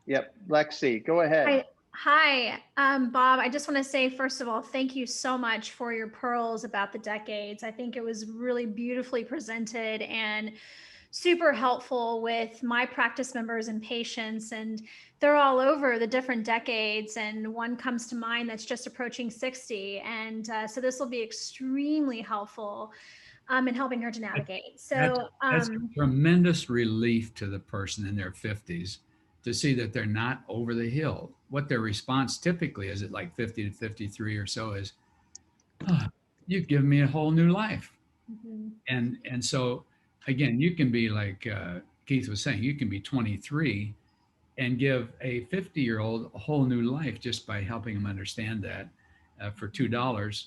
Speaker 1: yep, Lexi, go ahead.
Speaker 3: Hi, Bob. I just want to say, first of all, thank you so much for your pearls about the decades. I think it was really beautifully presented and super helpful with my practice members and patients. And they're all over the different decades. And one comes to mind that's just approaching 60. And so this will be extremely helpful in helping her to navigate. So
Speaker 2: That's a tremendous relief to the person in their 50s to see that they're not over the hill. What their response typically is at like 50 to 53 or so is, oh, you've given me a whole new life.
Speaker 3: mhm.
Speaker 2: And so again, you can be like Keith was saying, you can be 23 and give a 50-year-old a whole new life just by helping them understand that for $2.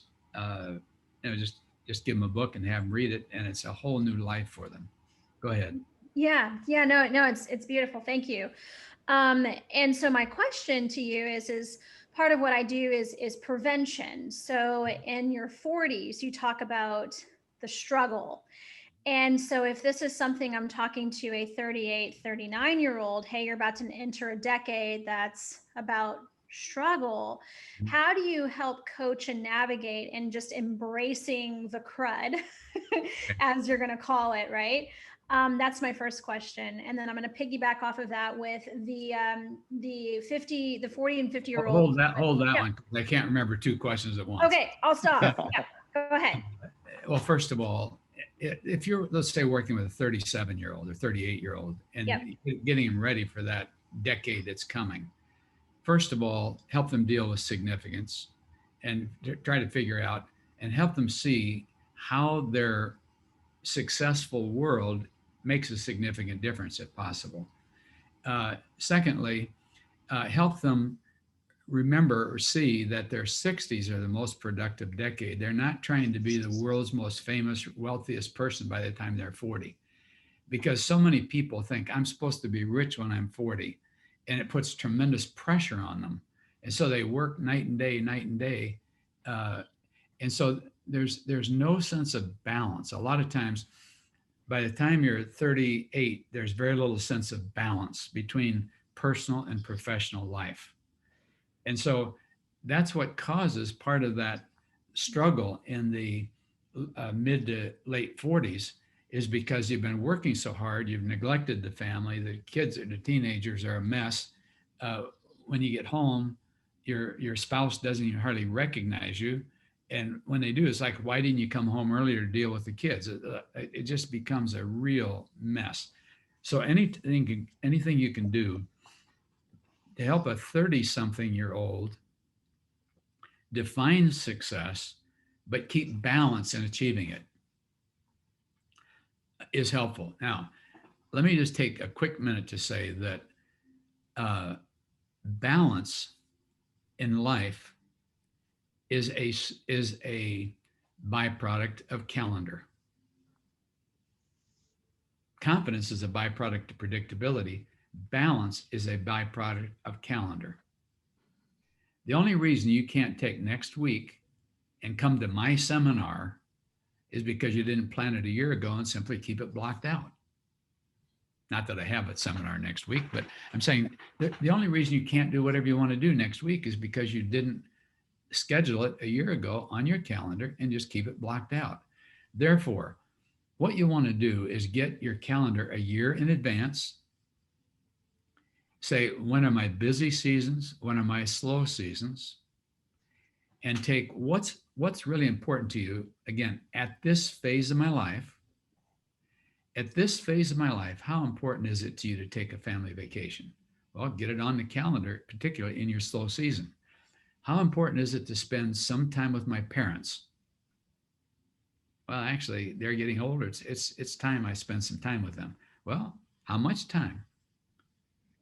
Speaker 2: Just give them a book and have them read it, and it's a whole new life for them. Go ahead.
Speaker 3: Yeah, no, it's beautiful. Thank you. And so my question to you is part of what I do is prevention. So in your 40s, you talk about the struggle. And so if this is something I'm talking to a 38, 39-year-old, hey, you're about to enter a decade that's about struggle. How do you help coach and navigate and just embracing the crud, as you're going to call it, right? That's my first question, and then I'm going to piggyback off of that with the 40 and 50-year-old.
Speaker 2: Hold that
Speaker 3: Yeah.
Speaker 2: one. I can't remember two questions at once.
Speaker 3: Okay, I'll stop. Yeah, go ahead.
Speaker 2: Well, first of all, if you're, let's say, working with a 37-year-old or 38-year-old and
Speaker 3: Yep.
Speaker 2: getting them ready for that decade that's coming, first of all, help them deal with significance and try to figure out and help them see how their successful world makes a significant difference if possible. Secondly, help them remember or see that their 60s are the most productive decade. They're not trying to be the world's most famous, wealthiest person by the time they're 40. Because so many people think I'm supposed to be rich when I'm 40, and it puts tremendous pressure on them. And so they work night and day. And so there's no sense of balance. A lot of times, by the time you're 38, there's very little sense of balance between personal and professional life. And so that's what causes part of that struggle in the mid to late 40s is because you've been working so hard, you've neglected the family, the kids, the teenagers are a mess. When you get home, your spouse doesn't even hardly recognize you. And when they do, it's like, why didn't you come home earlier to deal with the kids? It just becomes a real mess. So anything you can do to help a 30-something-year-old define success, but keep balance in achieving it is helpful. Now, let me just take a quick minute to say that balance in life is a byproduct of calendar. Confidence is a byproduct of predictability. Balance is a byproduct of calendar. The only reason you can't take next week and come to my seminar is because you didn't plan it a year ago and simply keep it blocked out. Not that I have a seminar next week, but I'm saying the only reason you can't do whatever you want to do next week is because you didn't schedule it a year ago on your calendar and just keep it blocked out. Therefore, what you want to do is get your calendar a year in advance. Say, when are my busy seasons? When are my slow seasons? And take what's really important to you, again, at this phase of my life. At this phase of my life, how important is it to you to take a family vacation? Well, get it on the calendar, particularly in your slow season. How important is it to spend some time with my parents? Well, actually, they're getting older. It's time I spend some time with them. Well, how much time?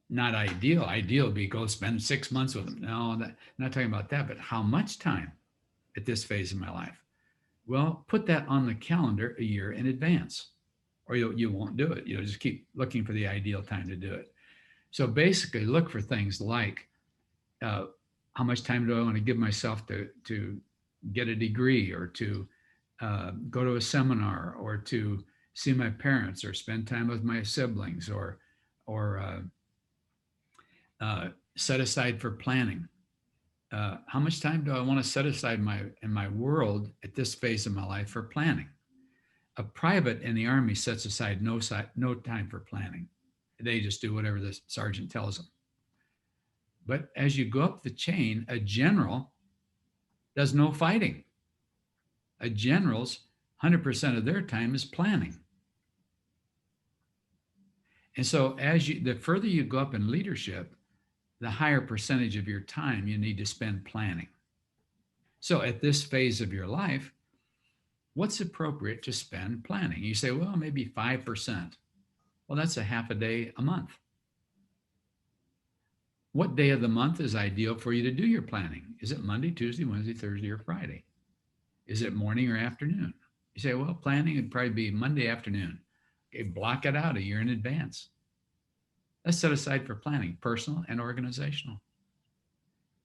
Speaker 2: Not ideal. Ideal would be go spend 6 months with them. No, not talking about that, but how much time at this phase of my life? Well, put that on the calendar a year in advance, or you won't do it. You'll just keep looking for the ideal time to do it. So basically, look for things like uh, how much time do I want to give myself to get a degree, or to go to a seminar, or to see my parents, or spend time with my siblings, or set aside for planning. How much time do I want to set aside in my world at this phase of my life for planning? A private in the Army sets aside no time for planning. They just do whatever the sergeant tells them. But as you go up the chain, a general does no fighting. A general's 100% of their time is planning. And so the further you go up in leadership, the higher percentage of your time you need to spend planning. So at this phase of your life, what's appropriate to spend planning? You say, well, maybe 5%. Well, that's a half a day a month. What day of the month is ideal for you to do your planning? Is it Monday, Tuesday, Wednesday, Thursday, or Friday? Is it morning or afternoon? You say, well, planning would probably be Monday afternoon. Okay, block it out a year in advance. Let's set aside for planning, personal and organizational.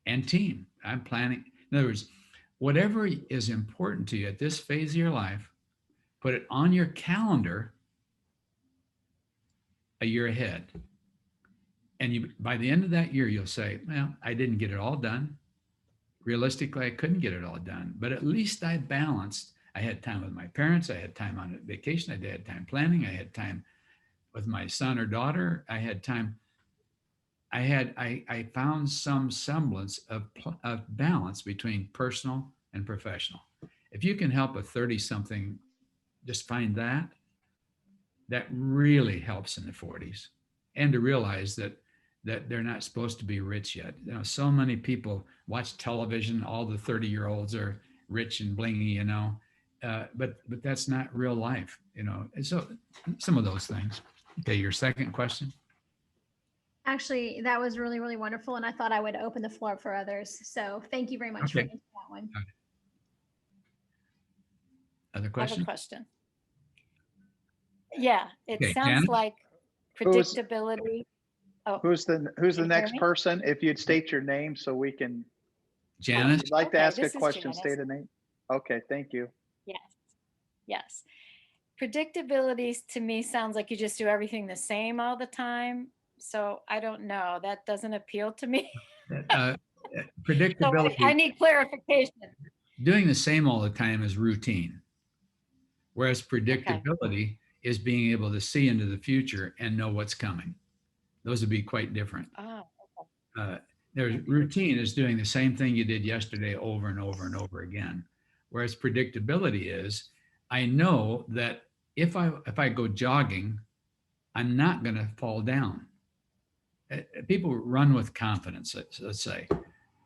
Speaker 2: And team. I'm planning. In other words, whatever is important to you at this phase of your life, put it on your calendar a year ahead. And by the end of that year, you'll say, well, I didn't get it all done. Realistically, I couldn't get it all done, but at least I balanced. I had time with my parents. I had time on vacation. I had time planning. I had time with my son or daughter. I had time. I found some semblance of balance between personal and professional. If you can help a 30-something just find that really helps in the 40s. And to realize that they're not supposed to be rich yet. You know, so many people watch television, all the 30-year-olds are rich and blingy, you know, but that's not real life, you know. And so some of those things. Okay, your second question.
Speaker 3: Actually, that was really, really wonderful. And I thought I would open the floor for others. So thank you very much for
Speaker 2: Okay.
Speaker 3: answering that one.
Speaker 2: Other
Speaker 5: I have a
Speaker 2: question?
Speaker 5: question. Yeah, it
Speaker 2: Okay,
Speaker 5: sounds
Speaker 2: Janice?
Speaker 5: like
Speaker 1: Who's-
Speaker 5: predictability. Oh,
Speaker 1: Who's the
Speaker 5: Can you hear
Speaker 1: next
Speaker 5: me?
Speaker 1: person? If you'd state your name so we can, if
Speaker 2: Janice?
Speaker 1: you'd like to
Speaker 5: Okay,
Speaker 1: ask a
Speaker 5: this is
Speaker 1: question,
Speaker 5: Janice.
Speaker 1: state a name. Okay, thank you.
Speaker 5: yes, yes. Predictability to me sounds like you just do everything the same all the time. So I don't know. That doesn't appeal to me.
Speaker 2: Uh,
Speaker 5: So
Speaker 2: predictability.
Speaker 5: I need clarification.
Speaker 2: Doing the same all the time is routine, whereas predictability is being able to see into the future and know what's coming. Those would be quite different.
Speaker 5: Oh,
Speaker 2: There's routine is doing the same thing you did yesterday over and over and over again, whereas predictability is I know that if I go jogging, I'm not going to fall down. People run with confidence, let's say,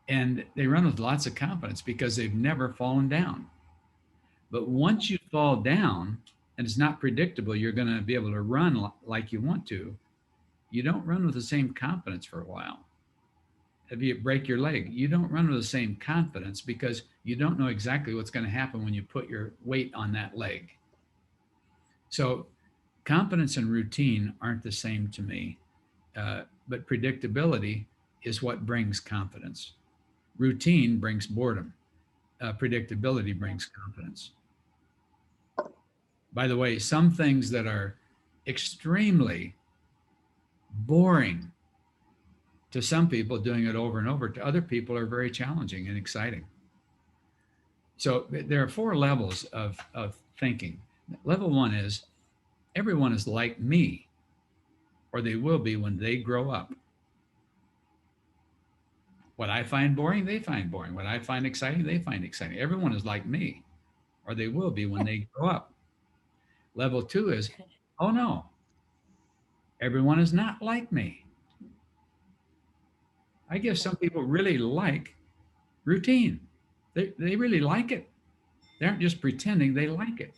Speaker 2: and they run with lots of confidence because they've never fallen down. But once you fall down and it's not predictable, you're going to be able to run like you want to. You don't run with the same confidence for a while. If you break your leg, you don't run with the same confidence because you don't know exactly what's going to happen when you put your weight on that leg. So confidence and routine aren't the same to me, but predictability is what brings confidence. Routine brings boredom. Predictability brings confidence. By the way, some things that are extremely boring to some people, doing it over and over, to other people are very challenging and exciting. So there are 4 levels of thinking. Level 1 is everyone is like me, or they will be when they grow up. What I find boring, they find boring. What I find exciting, they find exciting. Everyone is like me, or they will be when they grow up. Level 2 is, oh no, everyone is not like me. I guess some people really like routine. They really like it. They aren't just pretending, they like it.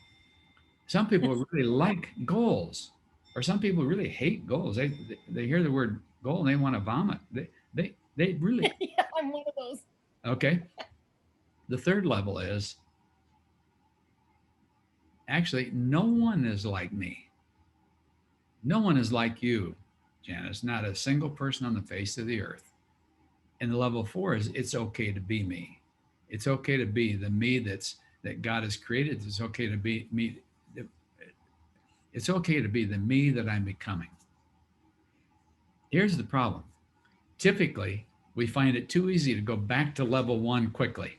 Speaker 2: Some people really like goals, or some people really hate goals. They hear the word goal and they want to vomit. They really,
Speaker 5: yeah, I'm one of those.
Speaker 2: okay. The third level is actually, no one is like me. No one is like you, Janice, not a single person on the face of the earth. And the level 4 is it's okay to be me. It's okay to be the me that God has created. It's okay to be me. It's okay to be the me that I'm becoming. Here's the problem. Typically, we find it too easy to go back to level 1 quickly,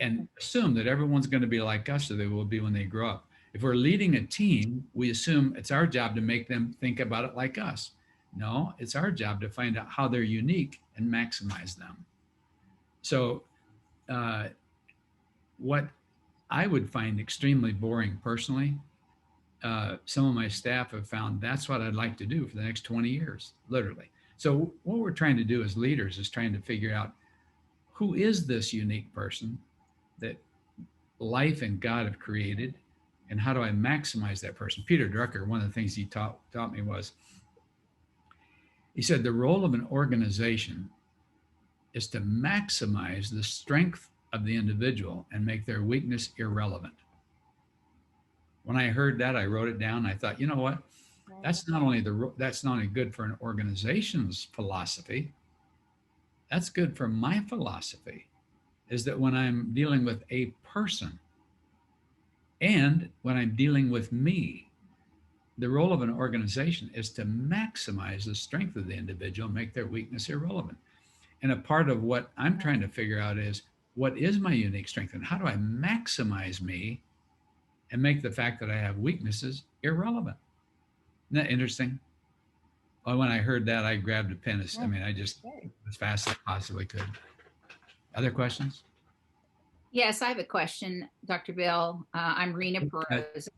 Speaker 2: and assume that everyone's going to be like us or they will be when they grow up. If we're leading a team, we assume it's our job to make them think about it like us. No, it's our job to find out how they're unique and maximize them. So, what I would find extremely boring personally, some of my staff have found that's what I'd like to do for the next 20 years, literally. So, what we're trying to do as leaders is trying to figure out who is this unique person that life and God have created, and how do I maximize that person? Peter Drucker, one of the things he taught me was, he said, the role of an organization is to maximize the strength of the individual and make their weakness irrelevant. When I heard that, I wrote it down. I thought, you know what? That's not only good for an organization's philosophy. That's good for my philosophy. Is that when I'm dealing with a person and when I'm dealing with me, the role of an organization is to maximize the strength of the individual, make their weakness irrelevant. And a part of what I'm trying to figure out is what is my unique strength and how do I maximize me and make the fact that I have weaknesses irrelevant? Isn't that interesting? Well, when I heard that, I grabbed a pen. I just as fast as I possibly could. Other questions?
Speaker 6: Yes, I have a question, Dr. Biehl. I'm Rena Perez.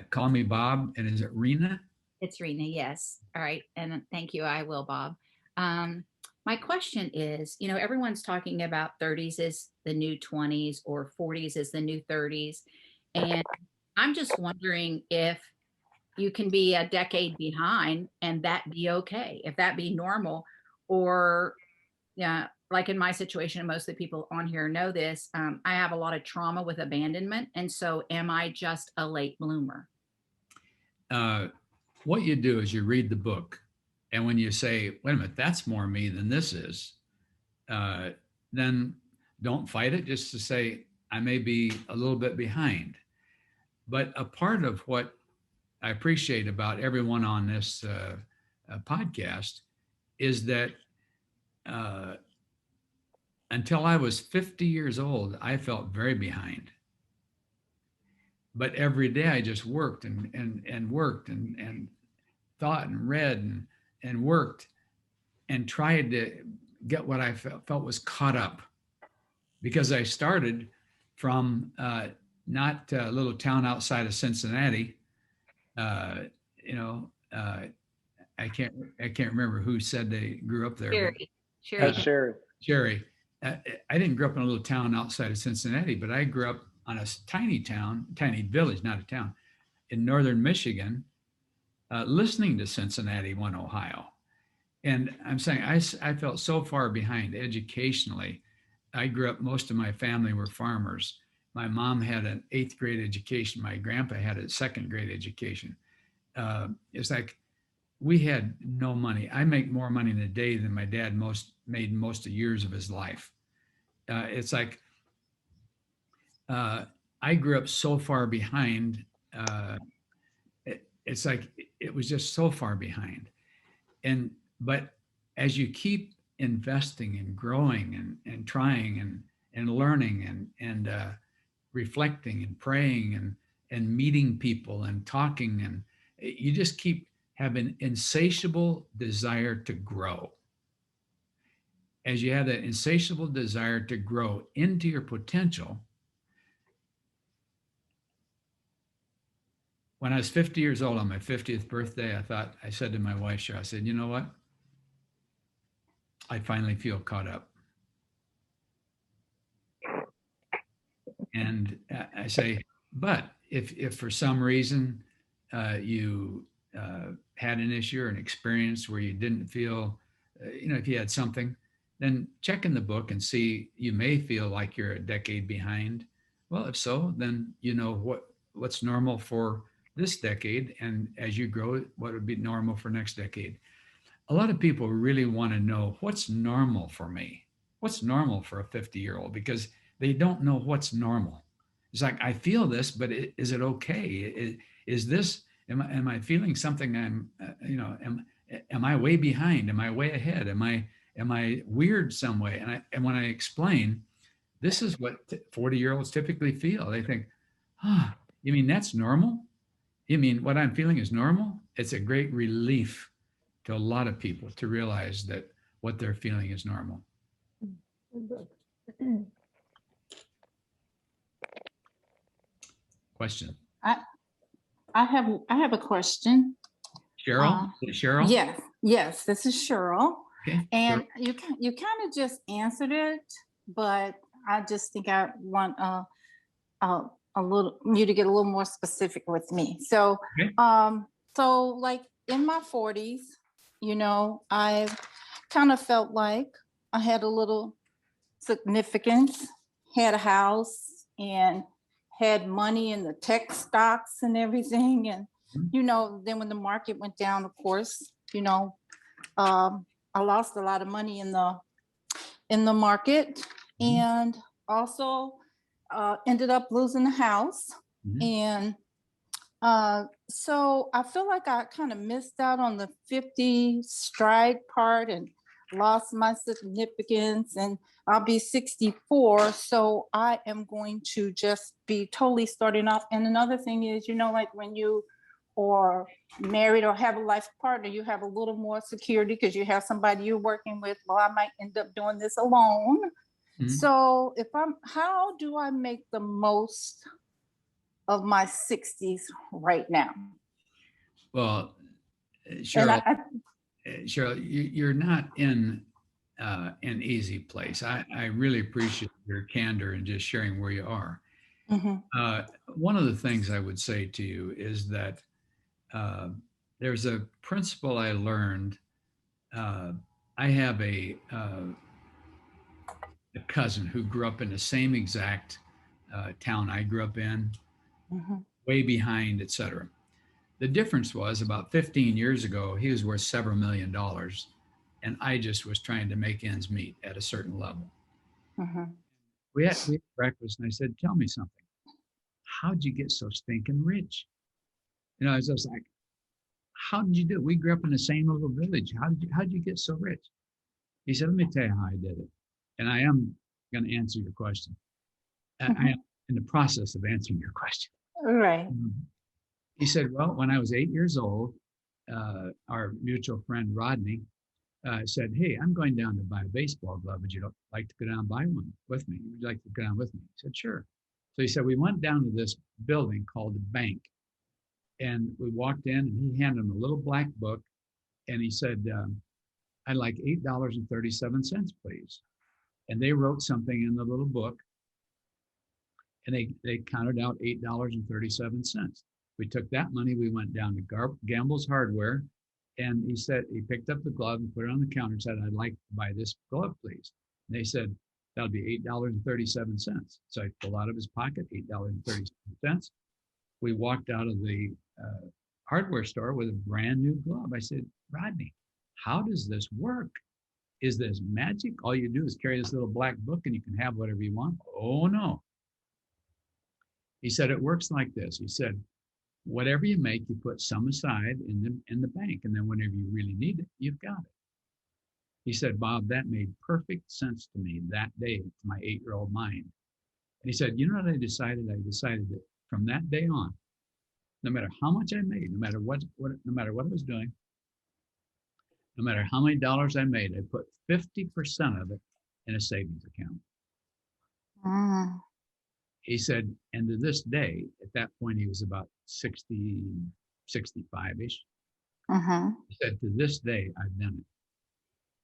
Speaker 2: Call me Bob. And is it Rena?
Speaker 6: It's Rena, yes. All right. And thank you. I will, Bob. My question is, everyone's talking about 30s is the new 20s or 40s is the new 30s. And I'm just wondering if you can be a decade behind and that be okay, if that be normal, or like in my situation, and most of the people on here know this, I have a lot of trauma with abandonment. And so am I just a late bloomer?
Speaker 2: What you do is you read the book. And when you say, wait a minute, that's more me than this is, then don't fight it. Just to say, I may be a little bit behind. But a part of what I appreciate about everyone on this podcast is that until I was 50 years old, I felt very behind. But every day I just worked and worked and thought and read and worked and tried to get what I felt was caught up, because I started from not a little town outside of Cincinnati. I can't remember who said they grew up there. Sherry. I didn't grow up in a little town outside of Cincinnati, but I grew up on a tiny village, not a town, in northern Michigan, listening to Cincinnati One, Ohio. And I'm saying I felt so far behind educationally. I grew up, most of my family were farmers. My mom had an 8th grade education. My grandpa had a 2nd grade education. It's like we had no money. I make more money in a day than my dad made most of years of his life. It's like I grew up so far behind. It's like it was just so far behind. But as you keep investing and growing and trying and learning and reflecting and praying and meeting people and talking, and you just keep having an insatiable desire to grow. As you have that insatiable desire to grow into your potential. When I was 50 years old on my 50th birthday, I said to my wife, Cheryl, I said, you know what? I finally feel caught up. And I say, but if for some reason you had an issue or an experience where you didn't feel, if you had something, then check in the book and see, you may feel like you're a decade behind, Well, if so, then you know what's normal for this decade, and as you grow, what would be normal for next decade. A lot of people really want to know what's normal for me. What's normal for a 50-year-old, because they don't know what's normal. It's like, I feel this, but is it okay? Is this, am I feeling something? Am I way behind? Am I way ahead? Am I weird some way? And when I explain, this is what 40-year-olds typically feel. They think, ah, you mean that's normal? You mean what I'm feeling is normal? It's a great relief to a lot of people to realize that what they're feeling is normal. Question.
Speaker 7: I have a question.
Speaker 2: Cheryl? Cheryl?
Speaker 7: Yes, this is Cheryl.
Speaker 2: Okay.
Speaker 7: And
Speaker 2: Sure.
Speaker 7: you kind of just answered it, but I just think I want a little you to get a little more specific with me. So
Speaker 2: Okay.
Speaker 7: so like in my 40s, I kind of felt like I had a little significance, had a house and had money in the tech stocks and everything. And, then when the market went down, of course, I lost a lot of money in the market, and also ended up losing the house.
Speaker 2: Mhm.
Speaker 7: And so I feel like I kind of missed out on the 50 stride part and lost my significance, and I'll be 64. So I am going to just be totally starting off. And another thing is, like when you are married or have a life partner, you have a little more security because you have somebody you're working with. Well, I might end up doing this alone.
Speaker 2: Mhm.
Speaker 7: So how do I make the most of my 60s right now?
Speaker 2: Well,
Speaker 7: And
Speaker 2: Cheryl, you're not in an easy place. I really appreciate your candor and just sharing where you are.
Speaker 7: Mhm.
Speaker 2: One of the things I would say to you is that uh, there's a principle I learned. Uh, I have a cousin who grew up in the same exact town I grew up in,
Speaker 7: Mhm.
Speaker 2: way behind, etc. The difference was about 15 years ago, he was worth several $1 million, and I just was trying to make ends meet at a certain level.
Speaker 7: Mhm.
Speaker 2: We had breakfast, and I said, "Tell me something. How'd you get so stinking rich?" I was just like, "How did you do it? We grew up in the same little village. How'd you get so rich?" He said, "Let me tell you how I did it." And I am going to answer your question. I am in the process of answering your question.
Speaker 7: Right.
Speaker 2: He said, "Well, when I was 8 years old, our mutual friend Rodney said, 'Hey, I'm going down to buy a baseball glove. Would you like to go down and buy one with me? Would you like to go down with me?' I said, 'Sure.' So he said, we went down to this building called the bank, and we walked in, and he handed him a little black book, and he said, 'I'd like $8.37, please.' And they wrote something in the little book, and they counted out $8.37. We took that money, we went down to Gamble's Hardware, and he said, he picked up the glove and put it on the counter and said, 'I'd like to buy this glove, please.' And they said, 'That'll be $8.37. So I pulled out of his pocket $8.37. We walked out of the hardware store with a brand new glove. I said, 'Rodney, how does this work? Is this magic? All you do is carry this little black book and you can have whatever you want?' 'Oh, no.' He said, 'It works like this.' He said, 'Whatever you make, you put some aside in the bank, and then whenever you really need it, you've got it.' He said, 'Bob, that made perfect sense to me that day to my 8-year-old mind.' And he said, 'You know what I decided? I decided that from that day on, no matter how much I made, no matter what I was doing, no matter how many dollars I made, I put 50% of it in a savings account.'
Speaker 7: Mm.
Speaker 2: He said, and to this day, at that point, he was about 60, 65-ish.
Speaker 7: Mhm.
Speaker 2: He said, to this day, I've done it.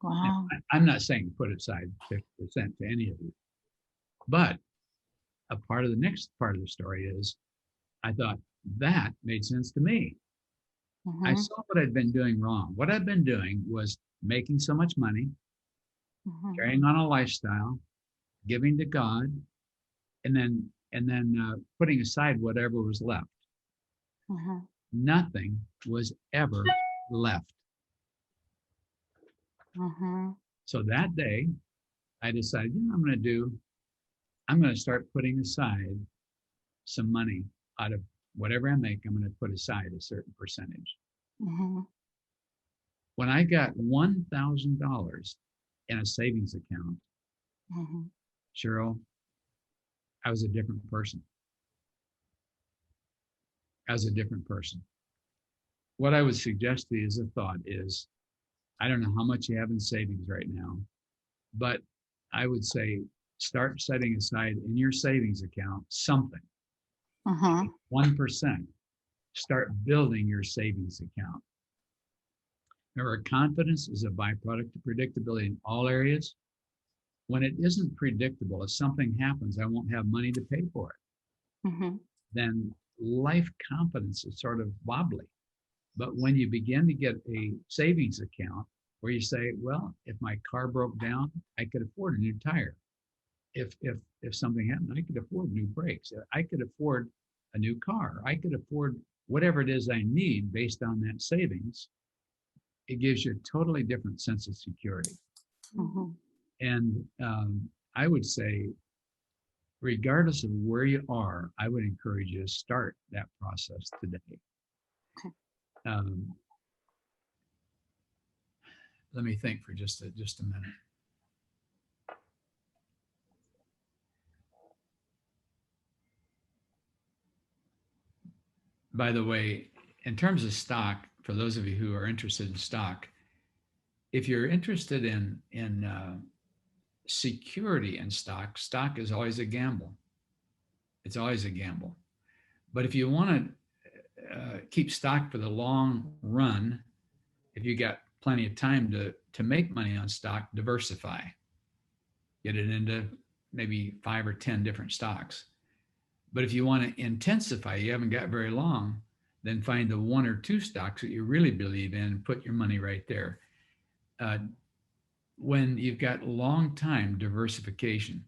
Speaker 2: Now,
Speaker 7: Wow.
Speaker 2: I'm not saying put aside 50% to any of you, but the next part of the story is I thought that made sense to me. I
Speaker 7: Mhm.
Speaker 2: saw what I'd been doing wrong. What I'd been doing was making so much money,
Speaker 7: Mhm.
Speaker 2: carrying on a lifestyle, giving to God, and then and then putting aside whatever was left.
Speaker 7: Mhm.
Speaker 2: Nothing was ever left.
Speaker 7: Mhm.
Speaker 2: So that day, I decided, I'm going to start putting aside some money out of whatever I make. I'm going to put aside a certain percentage.
Speaker 7: Mhm.
Speaker 2: When I got $1,000 in a savings account,
Speaker 7: Mhm.
Speaker 2: Cheryl, I was a different person. I was a different person. What I would suggest to you as a thought is, I don't know how much you have in savings right now, but I would say start setting aside in your savings account something,
Speaker 7: Mhm.
Speaker 2: 1%. Start building your savings account. Remember, confidence is a byproduct of predictability in all areas. When it isn't predictable, if something happens, I won't have money to pay for it.
Speaker 7: Mhm.
Speaker 2: Then life confidence is sort of wobbly. But when you begin to get a savings account where you say, well, if my car broke down, I could afford a new tire. If something happened, I could afford new brakes. I could afford a new car. I could afford whatever it is I need based on that savings. It gives you a totally different sense of security.
Speaker 7: Mhm.
Speaker 2: And I would say, regardless of where you are, I would encourage you to start that process today.
Speaker 7: Okay.
Speaker 2: Let me think for just a minute. By the way, in terms of stock, for those of you who are interested in stock, if you're interested in security in stock, stock is always a gamble. It's always a gamble. But if you want to keep stock for the long run, if you got plenty of time to make money on stock, diversify. Get it into maybe 5 or 10 different stocks. But if you want to intensify, you haven't got very long, then find the 1 or 2 stocks that you really believe in and put your money right there. When you've got long time, diversification.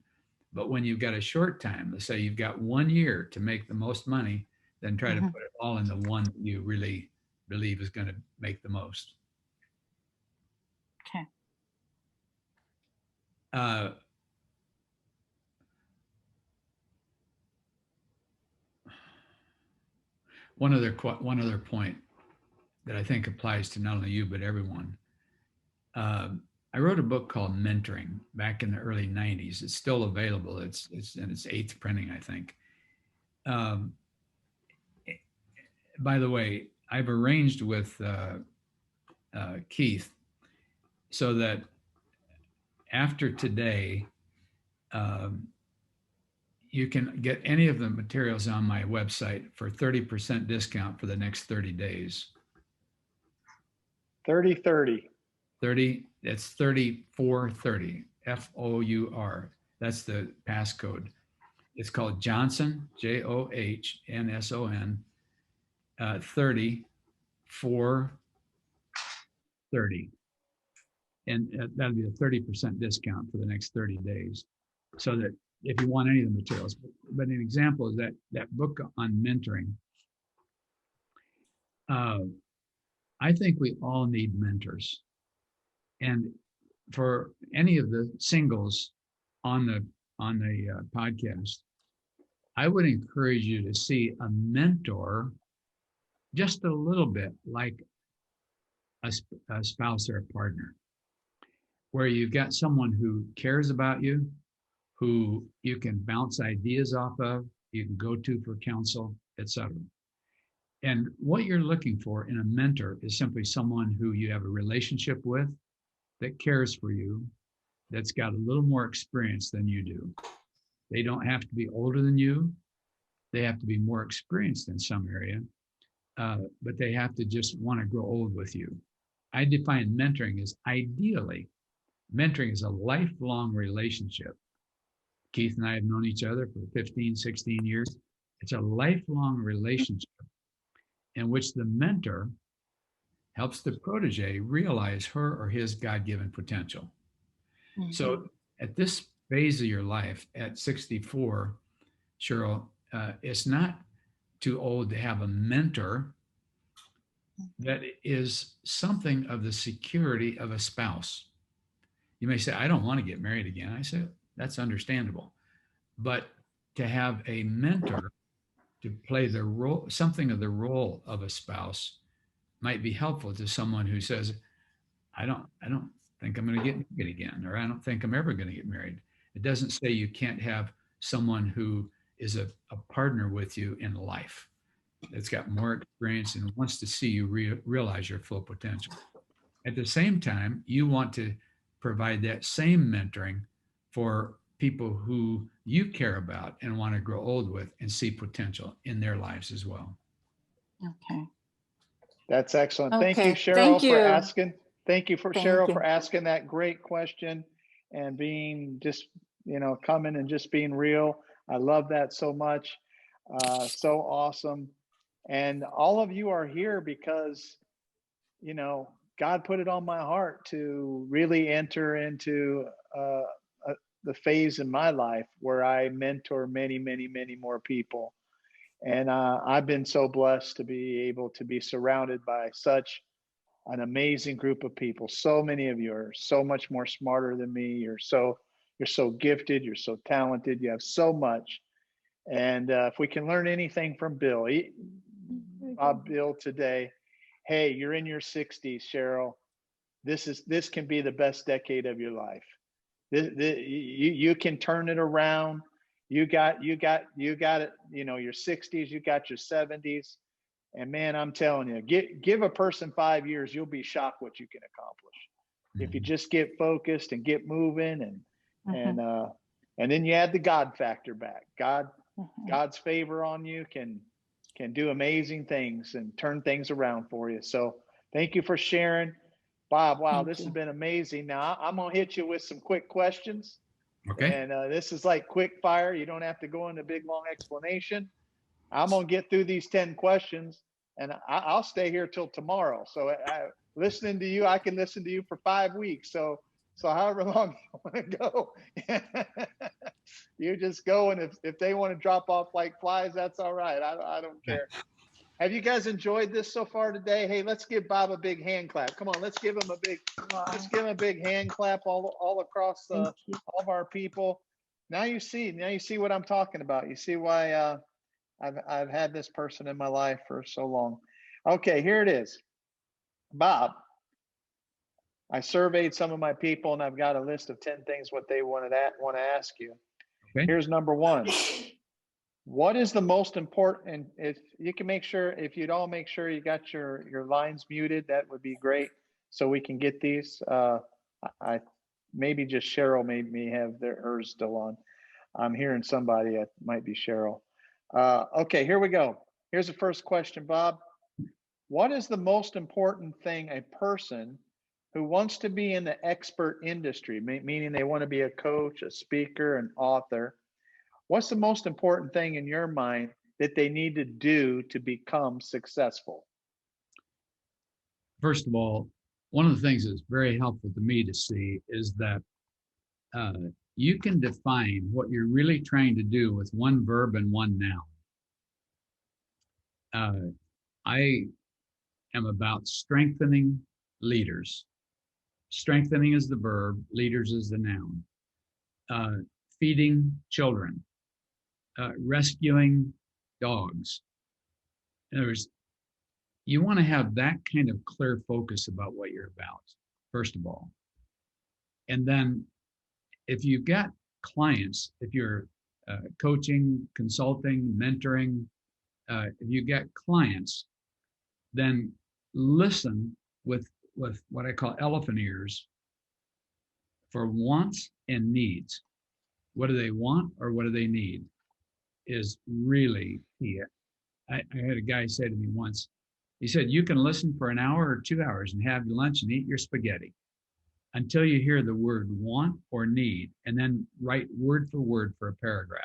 Speaker 2: But when you've got a short time, let's say you've got 1 year to make the most money, then try to
Speaker 7: Mhm.
Speaker 2: put it all in the one that you really believe is going to make the most.
Speaker 7: Okay.
Speaker 2: Uh, one other point that I think applies to not only you but everyone. I wrote a book called Mentoring back in the early '90s. It's still available. It's in its 8th printing, I think. Um, by the way, I've arranged with Keith so that after today, um, you can get any of the materials on my website for 30% discount for the next 30 days.
Speaker 1: 30/30.
Speaker 2: 30, that's 3430, FOUR. That's the passcode. It's called Johnson, JOHNSON, 30 430. And that'll be a 30% discount for the next 30 days. So that if you want any of the materials, but an example is that book on mentoring. I think we all need mentors. And for any of the singles on the podcast, I would encourage you to see a mentor just a little bit like a spouse or a partner, where you've got someone who cares about you, who you can bounce ideas off of, you can go to for counsel, etc. And what you're looking for in a mentor is simply someone who you have a relationship with, that cares for you, that's got a little more experience than you do. They don't have to be older than you. They have to be more experienced in some area, but they have to just want to grow old with you. I define mentoring as mentoring is a lifelong relationship. Keith and I have known each other for 15, 16 years. It's a lifelong relationship in which the mentor helps the protege realize her or his God-given potential.
Speaker 7: Mhm.
Speaker 2: So at this phase of your life, at 64, Cheryl, it's not too old to have a mentor that is something of the security of a spouse. You may say, I don't want to get married again. I say, that's understandable. But to have a mentor to play the role, something of the role of a spouse might be helpful to someone who says, I don't think I'm going to get married again, or I don't think I'm ever going to get married. It doesn't say you can't have someone who is a partner with you in life that's got more experience and wants to see you realize your full potential. At the same time, you want to provide that same mentoring for people who you care about and want to grow old with and see potential in their lives as well.
Speaker 7: Okay.
Speaker 1: That's excellent. Thank you,
Speaker 7: Okay.
Speaker 1: Cheryl,
Speaker 7: Thank
Speaker 1: for
Speaker 7: you.
Speaker 1: asking. Thank you for
Speaker 7: Thank
Speaker 1: Cheryl
Speaker 7: you.
Speaker 1: for asking that great question and being just, coming and just being real. I love that so much. So awesome. And all of you are here because, God put it on my heart to really enter into the phase in my life where I mentor many, many, many more people. And I've been so blessed to be able to be surrounded by such an amazing group of people. So many of you are so much more smarter than me. You're so gifted. You're so talented. You have so much. And if we can learn anything from Bobb Biehl today, hey, you're in your 60s, Cheryl. This can be the best decade of your life. You can turn it around. You got it. Your 60s. You got your 70s. And man, I'm telling you, give a person 5 years, you'll be shocked what you can accomplish if you just get focused and get moving, and then you add the God factor back. God's favor on you can do amazing things and turn things around for you. So thank you for sharing, Bob. Wow, this has been amazing. Now I'm gonna hit you with some quick questions.
Speaker 2: Okay.
Speaker 1: And this is like quick fire. You don't have to go into a big long explanation. I'm gonna get through these 10 questions, and I'll stay here till tomorrow. So listening to you, I can listen to you for 5 weeks. So however long you want to go, you just go. And if they want to drop off like flies, that's all right. I don't care. Have you guys enjoyed this so far today? Hey, let's give Bob a big hand clap. Come on, let's give him a big hand clap all across all of our people. Now you see what I'm talking about. You see why I've had this person in my life for so long. Okay, here it is. Bob, I surveyed some of my people and I've got a list of 10 things what they want to ask you.
Speaker 2: Okay.
Speaker 1: Here's number 1. What is the most important? If you can if you'd all make sure you got your lines muted, that would be great so we can get these. I maybe just Cheryl made me have hers still on. I'm hearing somebody. It might be Cheryl. Okay, here we go. Here's the first question, Bob. What is the most important thing a person who wants to be in the expert industry, meaning they want to be a coach, a speaker, an author, what's the most important thing in your mind that they need to do to become successful?
Speaker 2: First of all, one of the things that's very helpful to me to see is that you can define what you're really trying to do with one verb and one noun. I am about strengthening leaders. Strengthening is the verb, leaders is the noun. Feeding children, rescuing dogs. In other words, you want to have that kind of clear focus about what you're about, first of all. And then if you've got clients, if you're coaching, consulting, mentoring, if you get clients, then listen with what I call elephant ears for wants and needs. What do they want or what do they need is really key. I had a guy say to me once, he said, you can listen for an hour or 2 hours and have your lunch and eat your spaghetti until you hear the word want or need, and then write word for word for a paragraph,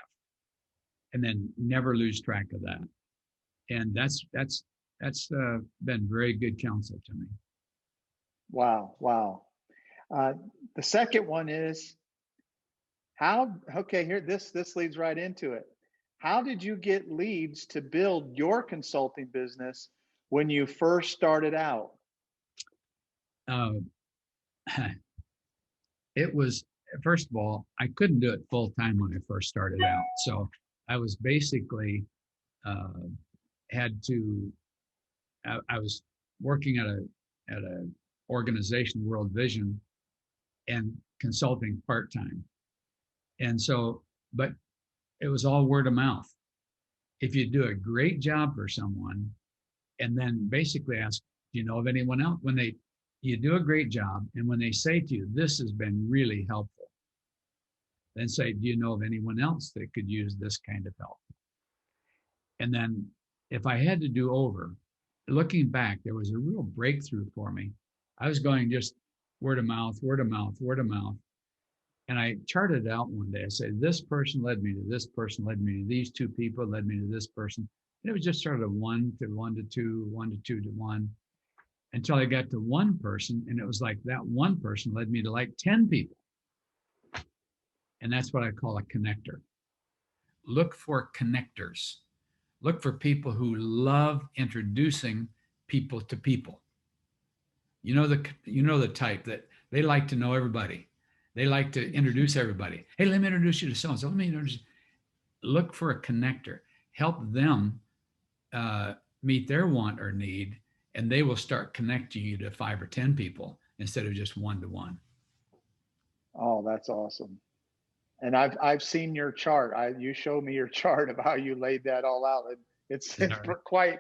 Speaker 2: and then never lose track of that. And that's been very good counsel to me.
Speaker 1: Wow. The second one is here, this leads right into it. how did you get leads to build your consulting business when you first started out?
Speaker 2: Uh, it was, first of all, I couldn't do it full time when I first started out. So I was basically uh, had to, I was working at a organization, World Vision, and consulting part time. And so, but it was all word of mouth. If you do a great job for someone and then basically ask, do you know of anyone else? When you do a great job, and when they say to you, this has been really helpful, then say, do you know of anyone else that could use this kind of help? And then if I had to do over, looking back, there was a real breakthrough for me. I was going just word of mouth, word of mouth, word of mouth. And I charted it out one day. I said, this person led me to this person, led me to these two people, led me to this person. And it was just sort of 1 to 1 to 2, 1 to 2 to 1, until I got to one person. And it was like that one person led me to like 10 people. And that's what I call a connector. Look for connectors. Look for people who love introducing people to people. You know the type that they like to know everybody. They like to introduce everybody. Hey, let me introduce you to so-and-so. Let me introduce you. Look for a connector. Help them meet their want or need, and they will start connecting you to 5 or 10 people instead of just 1 to 1.
Speaker 1: Oh, that's awesome. And I've seen your chart. You showed me your chart of how you laid that all out. And it's quite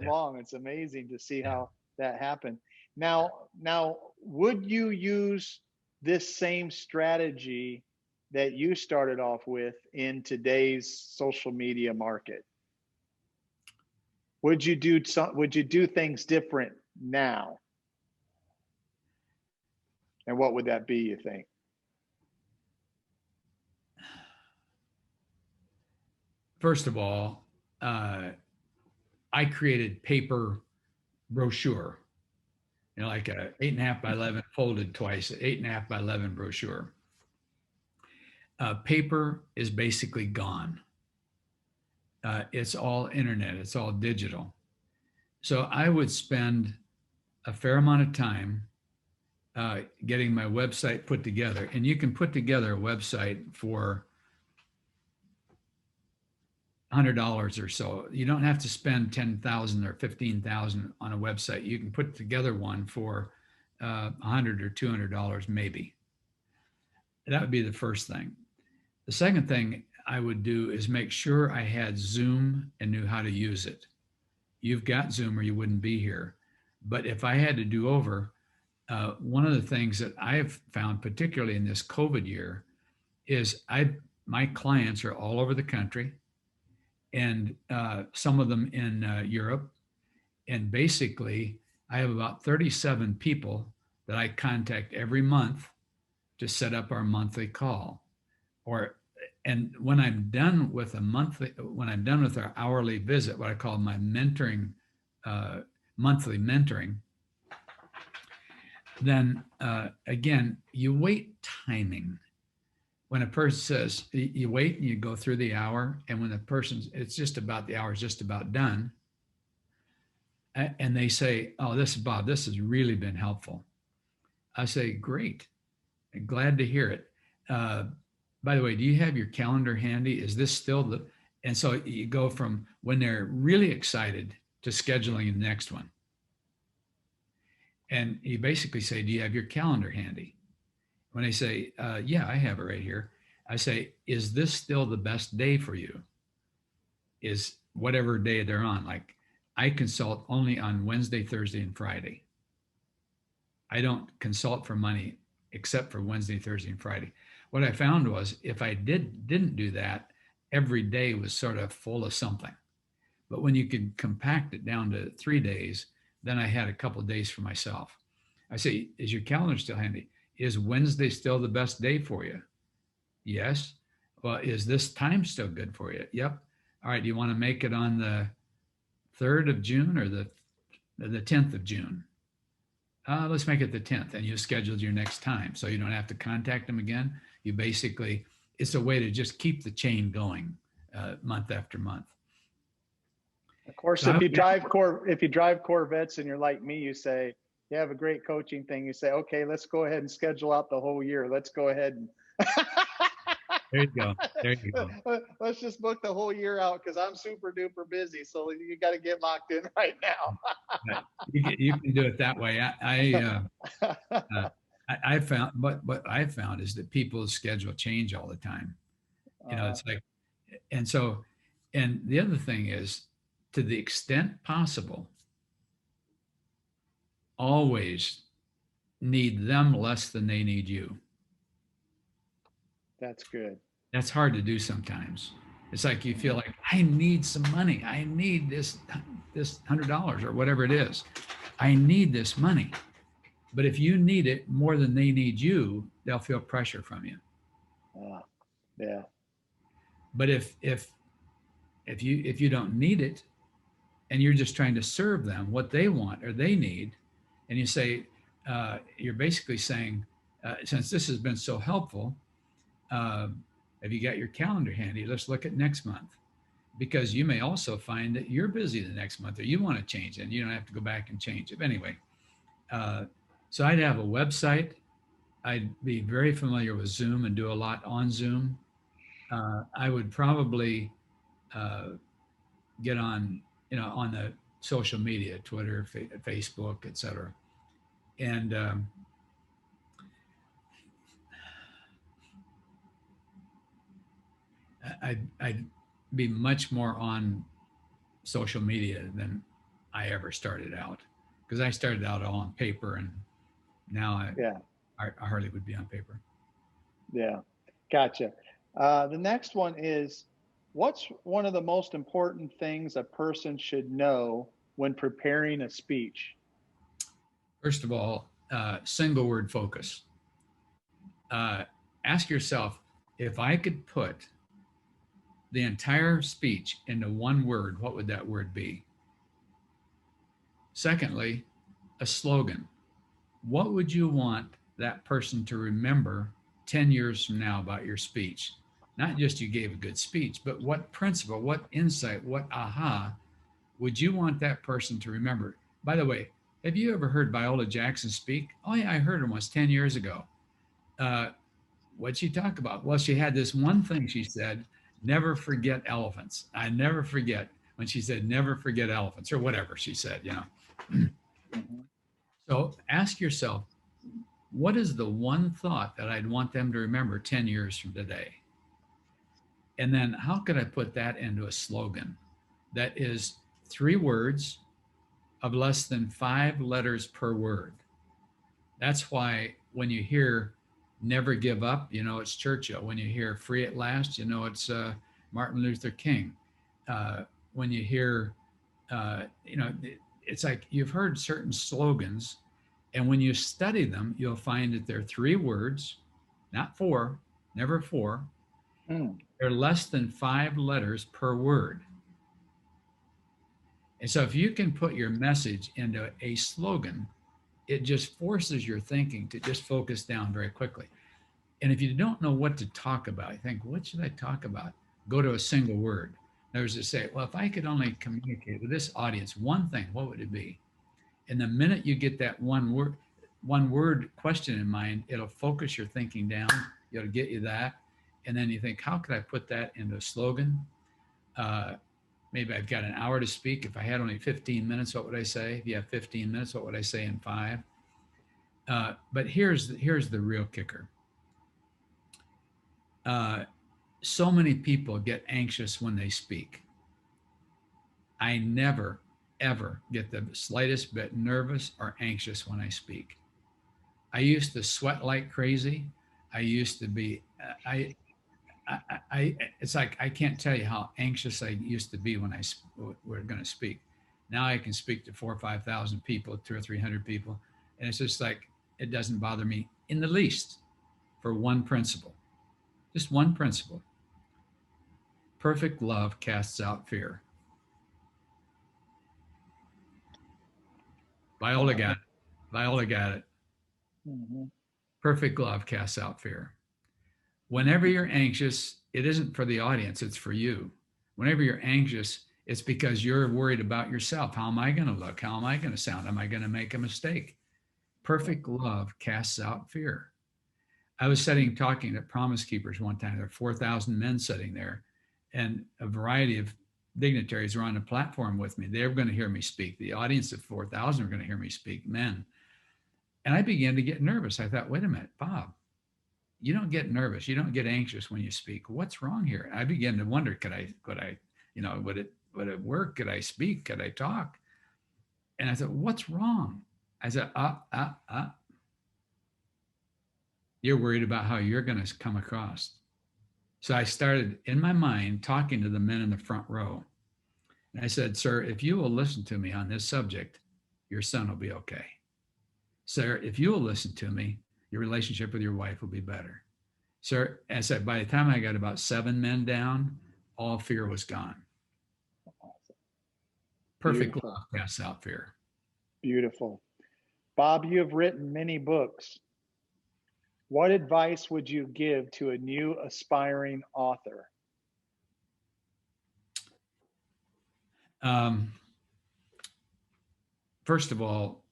Speaker 2: Yeah.
Speaker 1: long. It's amazing to see how that happened. Now, would you use this same strategy that you started off with in today's social media market? Would you do things different now? And what would that be, you think?
Speaker 2: First of all, I created paper brochure, like a 8.5 by 11 folded twice, 8.5 by 11 brochure. Paper is basically gone. It's all internet. It's all digital. So I would spend a fair amount of time getting my website put together. And you can put together a website for $100 or so. You don't have to spend $10,000 or $15,000 on a website. You can put together one for $100 or $200 maybe. That would be the first thing. The second thing I would do is make sure I had Zoom and knew how to use it. You've got Zoom or you wouldn't be here. But if I had to do over, one of the things that I've found, particularly in this COVID year, is my clients are all over the country, and some of them in Europe. And basically, I have about 37 people that I contact every month to set up our monthly call. And when I'm done with our hourly visit, what I call my mentoring, monthly mentoring, then again, you wait timing. When a person says, you wait and you go through the hour, and when the hour is just about done, and they say, oh, this is Bob, this has really been helpful. I say, great, glad to hear it. By the way, do you have your calendar handy? Is this still and so you go from when they're really excited to scheduling the next one. And you basically say, do you have your calendar handy? When they say, yeah, I have it right here, I say, is this still the best day for you? Is whatever day they're on. Like, I consult only on Wednesday, Thursday, and Friday. I don't consult for money except for Wednesday, Thursday, and Friday. What I found was if I didn't do that, every day was sort of full of something. But when you could compact it down to 3 days, then I had a couple of days for myself. I say, is your calendar still handy? Is Wednesday still the best day for you? Yes. Well, is this time still good for you? Yep. All right. Do you want to make it on the 3rd of June or the 10th of June? Let's make it the 10th, and you scheduled your next time. So you don't have to contact them again. It's a way to just keep the chain going month after month.
Speaker 1: Of course,
Speaker 2: So
Speaker 1: if you drive Corvettes and you're like me, you say, you have a great coaching thing. You say, okay, let's go ahead and schedule out the whole year. Let's go ahead and
Speaker 2: there you go. There you go.
Speaker 1: let's just book the whole year out because I'm super duper busy. So you got to get locked in right now.
Speaker 2: You can do it that way. I found, what I found is that people's schedule change all the time. It's like, and so, and the other thing is, to the extent possible, always need them less than they need you.
Speaker 1: That's good.
Speaker 2: That's hard to do sometimes. It's like you feel like, I need some money. I need this $100 or whatever it is. I need this money. But if you need it more than they need you, they'll feel pressure from you.
Speaker 1: Yeah.
Speaker 2: But if you don't need it, and you're just trying to serve them what they want or they need, and you say, you're basically saying, since this has been so helpful, have you got your calendar handy? Let's look at next month, because you may also find that you're busy the next month, or you want to change it and you don't have to go back and change it. But anyway, so I'd have a website. I'd be very familiar with Zoom and do a lot on Zoom. I would probably get on, on the social media, Twitter, Facebook, etc. And I'd be much more on social media than I ever started out, because I started out all on paper, and now I hardly would be on paper.
Speaker 1: Yeah, gotcha. The next one is, what's one of the most important things a person should know when preparing a speech?
Speaker 2: First of all, single word focus. Ask yourself, if I could put the entire speech into one word, what would that word be? Secondly, a slogan. What would you want that person to remember 10 years from now about your speech? Not just you gave a good speech, but what principle, what insight, what aha would you want that person to remember? By the way, have you ever heard Viola Jackson speak? Oh yeah, I heard her once 10 years ago. What'd she talk about? Well, she had this one thing she said, never forget elephants. I never forget when she said, never forget elephants, or whatever she said, So ask yourself, what is the one thought that I'd want them to remember 10 years from today? And then how could I put that into a slogan that is 3 words of less than 5 letters per word? That's why when you hear never give up, it's Churchill. When you hear free at last, it's Martin Luther King. When you hear, it's like you've heard certain slogans, and when you study them, you'll find that they're 3 words, not 4, never 4. They're less than 5 letters per word. And so if you can put your message into a slogan, it just forces your thinking to just focus down very quickly. And if you don't know what to talk about, you think, what should I talk about? Go to a single word. In other words, to say, well, if I could only communicate with this audience one thing, what would it be? And the minute you get that one word question in mind, it'll focus your thinking down. It'll get you that. And then you think, how could I put that into a slogan? Maybe I've got an hour to speak. If I had only 15 minutes, what would I say? If you have 15 minutes, what would I say in 5? But here's the real kicker. So many people get anxious when they speak. I never, ever get the slightest bit nervous or anxious when I speak. I used to sweat like crazy. I used to be, it's like, I can't tell you how anxious I used to be when we're going to speak. Now I can speak to 4,000 or 5,000 people, 200 or 300 people. And it's just like, it doesn't bother me in the least, for one principle, just one principle. Perfect love casts out fear. Viola got it.
Speaker 1: Mm-hmm.
Speaker 2: Perfect love casts out fear. Whenever you're anxious, it isn't for the audience, it's for you. Whenever you're anxious, it's because you're worried about yourself. How am I going to look? How am I going to sound? Am I going to make a mistake? Perfect love casts out fear. I was talking at Promise Keepers one time. There were 4,000 men sitting there, and a variety of dignitaries were on the platform with me. They were going to hear me speak. The audience of 4,000 were going to hear me speak, men. And I began to get nervous. I thought, wait a minute, Bob, you don't get nervous. You don't get anxious when you speak. What's wrong here? I began to wonder, would it work? Could I speak? Could I talk? And I thought, what's wrong? I said, you're worried about how you're going to come across. So I started in my mind talking to the men in the front row. And I said, sir, if you will listen to me on this subject, your son will be okay. Sir, if you will listen to me, your relationship with your wife will be better. Sir, I said, by the time I got about 7 men down, all fear was gone. Perfect
Speaker 1: Beautiful.
Speaker 2: love casts out fear.
Speaker 1: Beautiful. Bob, you have written many books. What advice would you give to a new aspiring author?
Speaker 2: First of all,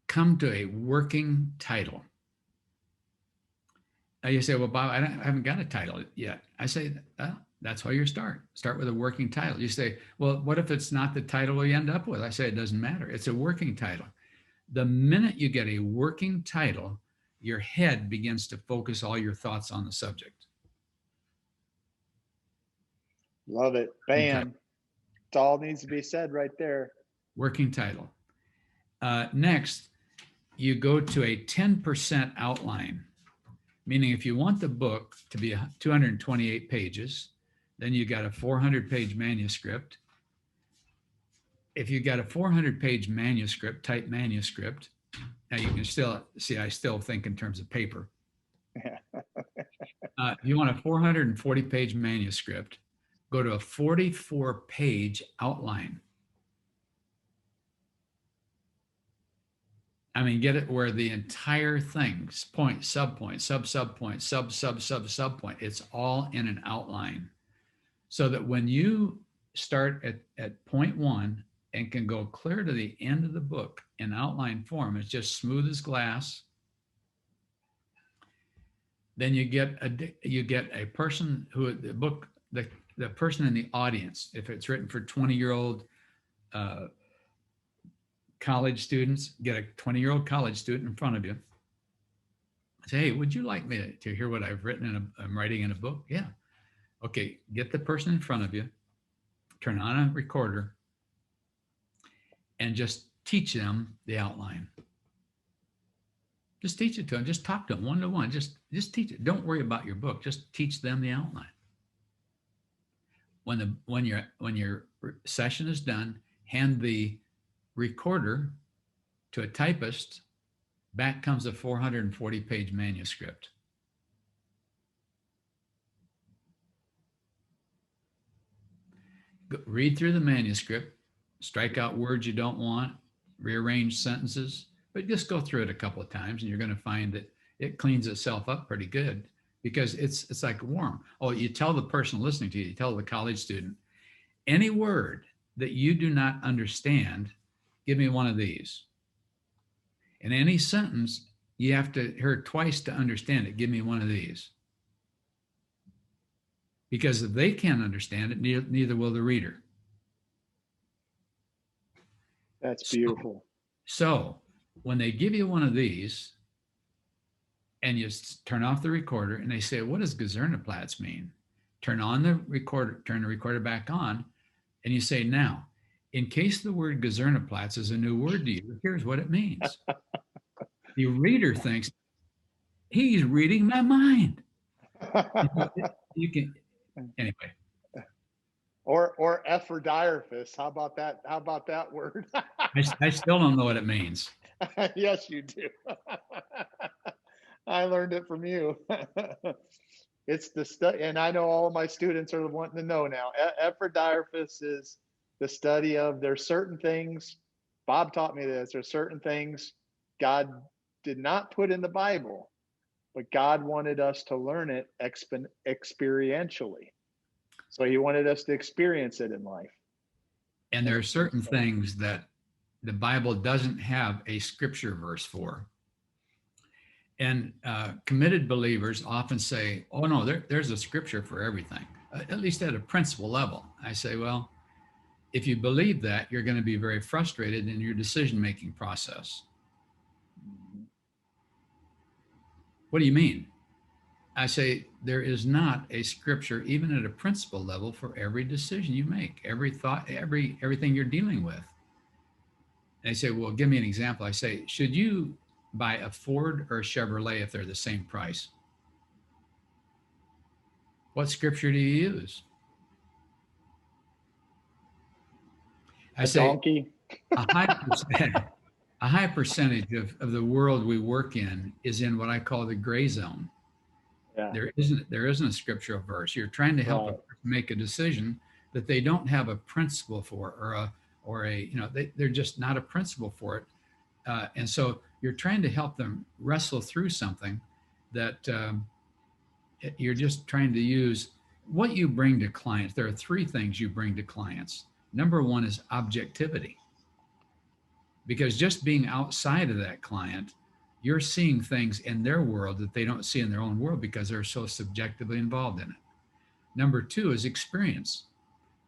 Speaker 2: come to a working title. Now you say, well, Bob, I haven't got a title yet. I say, that's why you start with a working title. You say, well, what if it's not the title you end up with? I say, it doesn't matter. It's a working title. The minute you get a working title, your head begins to focus all your thoughts on the subject.
Speaker 1: Love it. Bam. It's all needs to be said right there.
Speaker 2: Working title. Next, you go to a 10% outline, meaning if you want the book to be 228 pages, then you got a 400-page manuscript. If you got a 400-page manuscript, typed manuscript, now you can still see, I still think in terms of paper. If you want a 440-page manuscript, go to a 44-page outline. I mean, get it where the entire thing, point, subpoint, sub-subpoint, sub-sub-sub-subpoint, it's all in an outline. So that when you start at point 1 and can go clear to the end of the book in outline form, it's just smooth as glass. Then you get a person who the person in the audience, if it's written for 20-year-old college students, get a 20-year-old college student in front of you. Say, hey, would you like me to hear what I've written I'm writing in a book? Yeah. Okay, get the person in front of you, turn on a recorder, and just teach them the outline. Just teach it to them. Just talk to them one-to-one. Just teach it. Don't worry about your book. Just teach them the outline. When your session is done, hand the recorder to a typist. Back comes a 440-page manuscript. Read through the manuscript, strike out words you don't want, rearrange sentences, but just go through it a couple of times and you're going to find that it cleans itself up pretty good, because it's like warm. Oh, you tell the person listening to you, you tell the college student, any word that you do not understand, give me one of these. In any sentence, you have to hear it twice to understand it. Give me one of these. Because if they can't understand it, neither will the reader.
Speaker 1: That's beautiful.
Speaker 2: So when they give you one of these and you turn off the recorder and they say, what does Gesundheitsplatz mean? Turn the recorder back on, and you say, now, in case the word Gesundheitsplatz is a new word to you, here's what it means. The reader thinks, he's reading my mind. You can, anyway.
Speaker 1: Or Ephrodierphus. How about that? How about that word?
Speaker 2: I still don't know what it means.
Speaker 1: Yes, you do. I learned it from you. It's the study, and I know all of my students are wanting to know now. Ephrodierphus is the study of, there's certain things, Bob taught me this, there's certain things God did not put in the Bible, but God wanted us to learn it experientially. So he wanted us to experience it in life.
Speaker 2: And there are certain things that the Bible doesn't have a scripture verse for. And committed believers often say, oh, no, there's a scripture for everything, at least at a principle level. I say, well, if you believe that, you're going to be very frustrated in your decision-making process. What do you mean? I say, there is not a scripture, even at a principle level, for every decision you make, every thought, everything you're dealing with. And they say, well, give me an example. I say, should you buy a Ford or a Chevrolet if they're the same price? What scripture do you use? I say
Speaker 1: donkey.
Speaker 2: a high percentage of the world we work in is in what I call the gray zone.
Speaker 1: Yeah.
Speaker 2: There isn't a scriptural verse. You're trying to help a person make a decision that they don't have a principle for, they're just not a principle for it. And so you're trying to help them wrestle through something that you're just trying to use what you bring to clients. There are three things you bring to clients. Number one is objectivity, because just being outside of that client, you're seeing things in their world that they don't see in their own world because they're so subjectively involved in it. Number two is experience,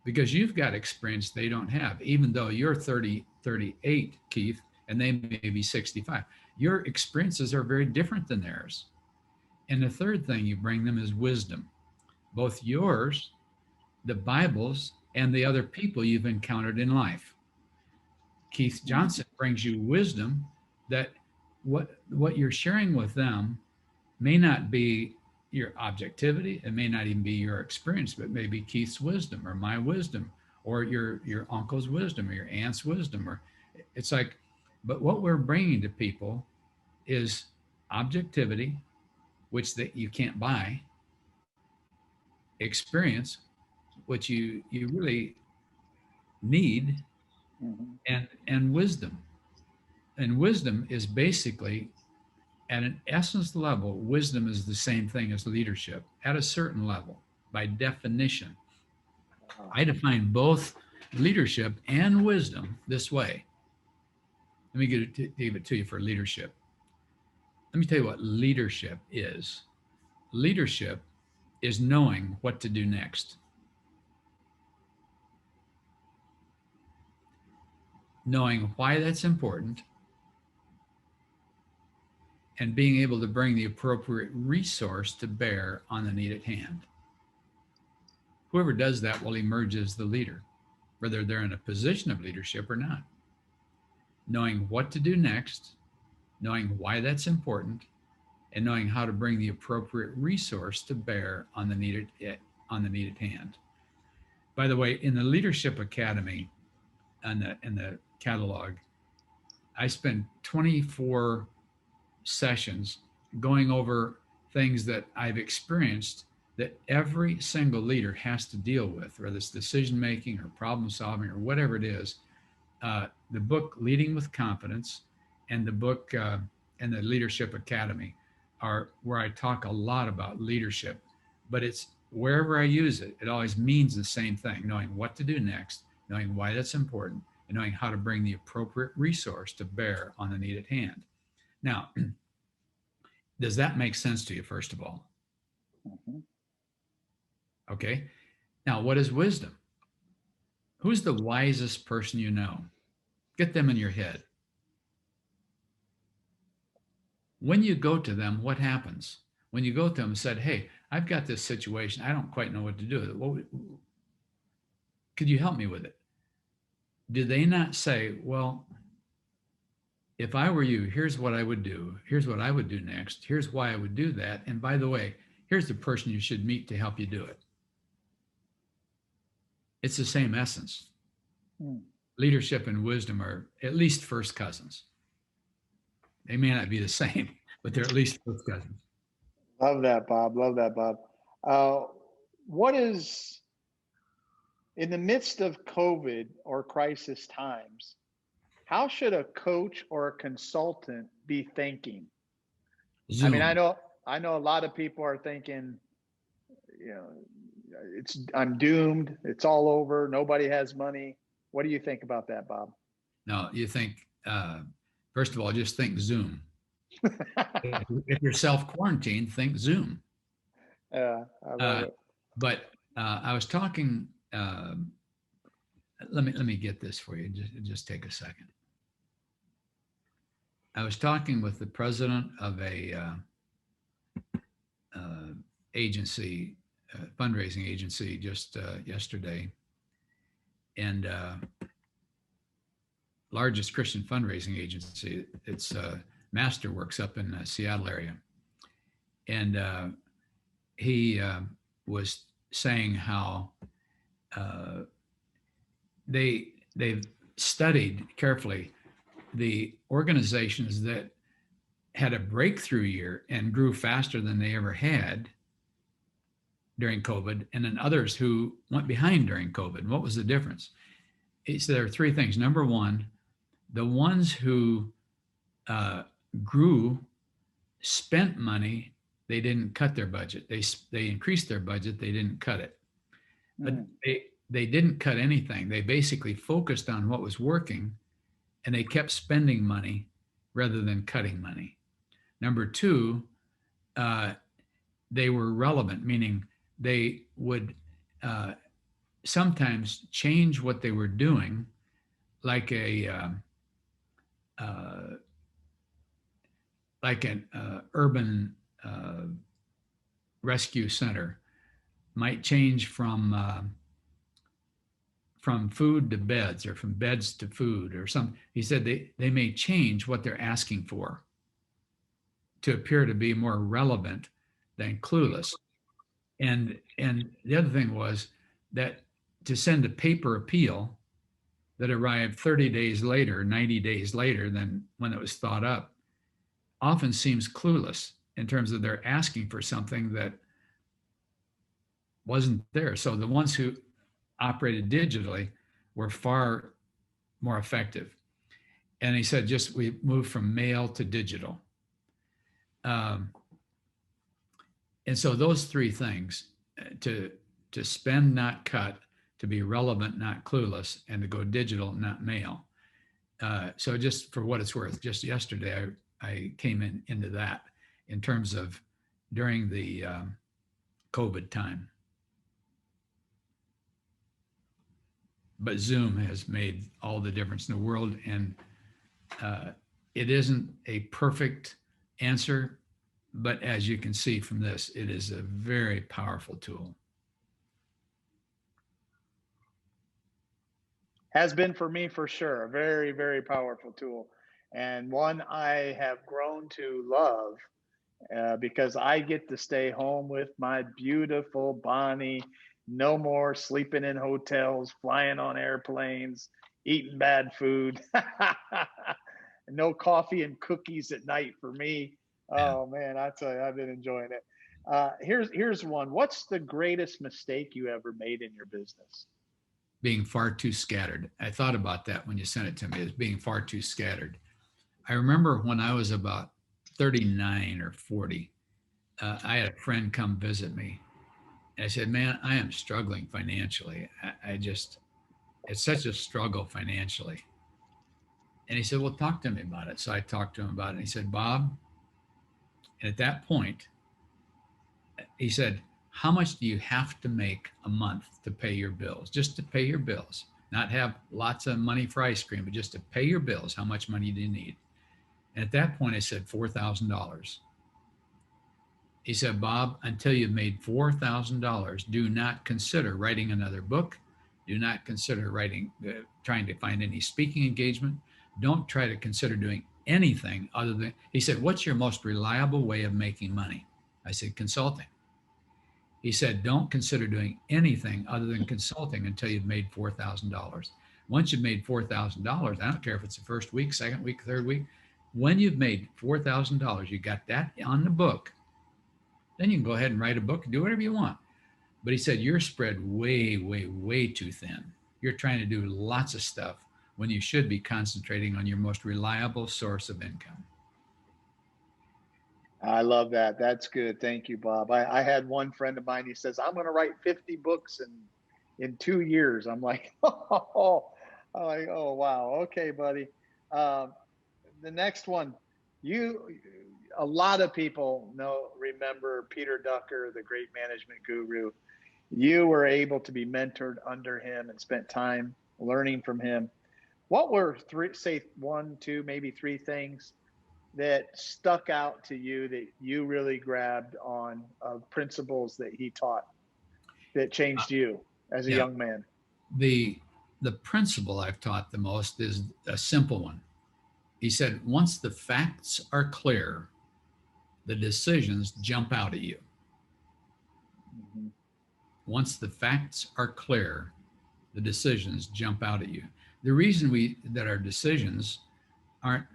Speaker 2: because you've got experience they don't have, even though you're 30, 38, Keith, and they may be 65. Your experiences are very different than theirs. And the third thing you bring them is wisdom, both yours, the Bible's, and the other people you've encountered in life. Keith Johnson brings you wisdom that what you're sharing with them may not be your objectivity. It may not even be your experience, but maybe Keith's wisdom or my wisdom or your uncle's wisdom or your aunt's wisdom. Or it's like, but what we're bringing to people is objectivity, which that you can't buy, experience, which you really need, and wisdom. And wisdom is basically, at an essence level, wisdom is the same thing as leadership at a certain level, by definition. I define both leadership and wisdom this way. Let me give it to you for leadership. Let me tell you what leadership is. Leadership is knowing what to do next. Knowing why that's important, and being able to bring the appropriate resource to bear on the need at hand. Whoever does that will emerge as the leader, whether they're in a position of leadership or not. Knowing what to do next, knowing why that's important, and knowing how to bring the appropriate resource to bear on the need at hand. By the way, in the Leadership Academy, in the catalog, I spend 24 sessions going over things that I've experienced that every single leader has to deal with, whether it's decision making or problem solving or whatever it is. The book Leading with Confidence and the book and the Leadership Academy are where I talk a lot about leadership, but it's wherever I use it, it always means the same thing: knowing what to do next, knowing why that's important, and knowing how to bring the appropriate resource to bear on the need at hand. Now, does that make sense to you, first of all? Okay. Now, what is wisdom? Who's the wisest person you know? Get them in your head. When you go to them, what happens? When you go to them and said, hey, I've got this situation, I don't quite know what to do with it. Well, could you help me with it? Do they not say, well, if I were you, here's what I would do. Here's what I would do next. Here's why I would do that. And by the way, here's the person you should meet to help you do it. It's the same essence. Leadership and wisdom are at least first cousins. They may not be the same, but they're at least first cousins.
Speaker 1: Love that, Bob. Love that, Bob. What is, in the midst of COVID or crisis times, how should a coach or a consultant be thinking?
Speaker 2: Zoom.
Speaker 1: I mean, I know a lot of people are thinking, I'm doomed. It's all over. Nobody has money. What do you think about that, Bob?
Speaker 2: No, you think, first of all, just think Zoom. If you're self-quarantined, think Zoom.
Speaker 1: Yeah, I love
Speaker 2: Uh,
Speaker 1: it.
Speaker 2: but I was talking, let me get this for you. Just take a second. I was talking with the president of a agency, fundraising agency, just yesterday, and largest Christian fundraising agency. It's Masterworks up in the Seattle area, and he was saying how they've studied carefully the organizations that had a breakthrough year and grew faster than they ever had during COVID, and then others who went behind during COVID. What was the difference? He said there are three things. Number one, the ones who grew spent money. They didn't cut their budget. They increased their budget. They didn't cut it. But they didn't cut anything. They basically focused on what was working, and they kept spending money rather than cutting money. Number two, they were relevant, meaning they would sometimes change what they were doing, like an urban rescue center might change from food to beds, or from beds to food, or some. He said they may change what they're asking for to appear to be more relevant than clueless. And the other thing was that to send a paper appeal that arrived 30 days later, 90 days later than when it was thought up, often seems clueless in terms of they're asking for something that wasn't there. So the ones who operated digitally were far more effective. And he said, just we moved from mail to digital. And so those three things, to spend, not cut, to be relevant, not clueless, and to go digital, not mail. So just for what it's worth, just yesterday, I came into that in terms of during the COVID time. But Zoom has made all the difference in the world, and it isn't a perfect answer, but as you can see from this, it is a very powerful tool.
Speaker 1: Has been for me, for sure. A very, very powerful tool, and one I have grown to love because I get to stay home with my beautiful Bonnie. No more sleeping in hotels, flying on airplanes, eating bad food. No coffee and cookies at night for me.
Speaker 2: Yeah.
Speaker 1: Oh man, I tell you, I've been enjoying it. Here's one. What's the greatest mistake you ever made in your business?
Speaker 2: Being far too scattered. I thought about that when you sent it to me, as being far too scattered. I remember when I was about 39 or 40, I had a friend come visit me. And I said, man, I am struggling financially. It's such a struggle financially. And he said, well, talk to me about it. So I talked to him about it. And he said, Bob, and at that point, he said, how much do you have to make a month to pay your bills? Just to pay your bills, not have lots of money for ice cream, but just to pay your bills. How much money do you need? And at that point, I said, $4,000. He said, Bob, until you've made $4,000, do not consider writing another book. Do not consider trying to find any speaking engagement. Don't try to consider doing anything other than, he said, what's your most reliable way of making money? I said, consulting. He said, don't consider doing anything other than consulting until you've made $4,000. Once you've made $4,000, I don't care if it's the first week, second week, third week, when you've made $4,000, you got that on the book, then you can go ahead and write a book and do whatever you want. But he said, you're spread way, way, way too thin. You're trying to do lots of stuff when you should be concentrating on your most reliable source of income.
Speaker 1: I love that. That's good. Thank you, Bob. I had one friend of mine, he says, I'm going to write 50 books in 2 years. I'm like, oh, I'm like, oh, wow. Okay, buddy. Um, the next one, you, a lot of people remember Peter Ducker, the great management guru. You were able to be mentored under him and spent time learning from him. What were three, say one, two, maybe three things that stuck out to you that you really grabbed on, of principles that he taught that changed you as a
Speaker 2: Yeah,
Speaker 1: young man?
Speaker 2: the the principle I've taught the most is a simple one. He said, once the facts are clear, the decisions jump out at you.
Speaker 1: Mhm.
Speaker 2: Once the facts are clear, the decisions jump out at you. The reason that our decisions aren't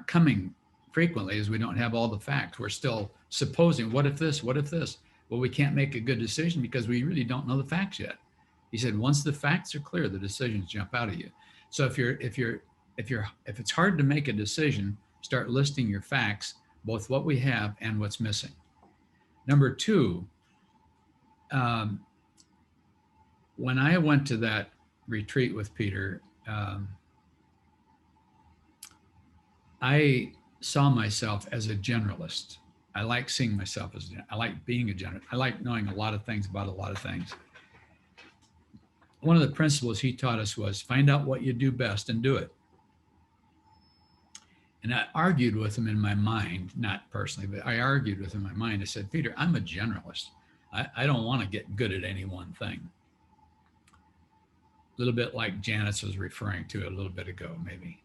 Speaker 2: coming frequently is we don't have all the facts. We're still supposing, what if this, what if this? Well, we can't make a good decision because we really don't know the facts yet. He said, once the facts are clear, the decisions jump out at you. So if it's hard to make a decision, start listing your facts, both what we have and what's missing. Number two, when I went to that retreat with Peter, I saw myself as a generalist. I like seeing myself I like being a generalist. I like knowing a lot of things about a lot of things. One of the principles he taught us was find out what you do best and do it. And I argued with him in my mind, not personally, but I argued with him in my mind. I said, Peter, I'm a generalist. I don't want to get good at any one thing. A little bit like Janice was referring to a little bit ago, maybe.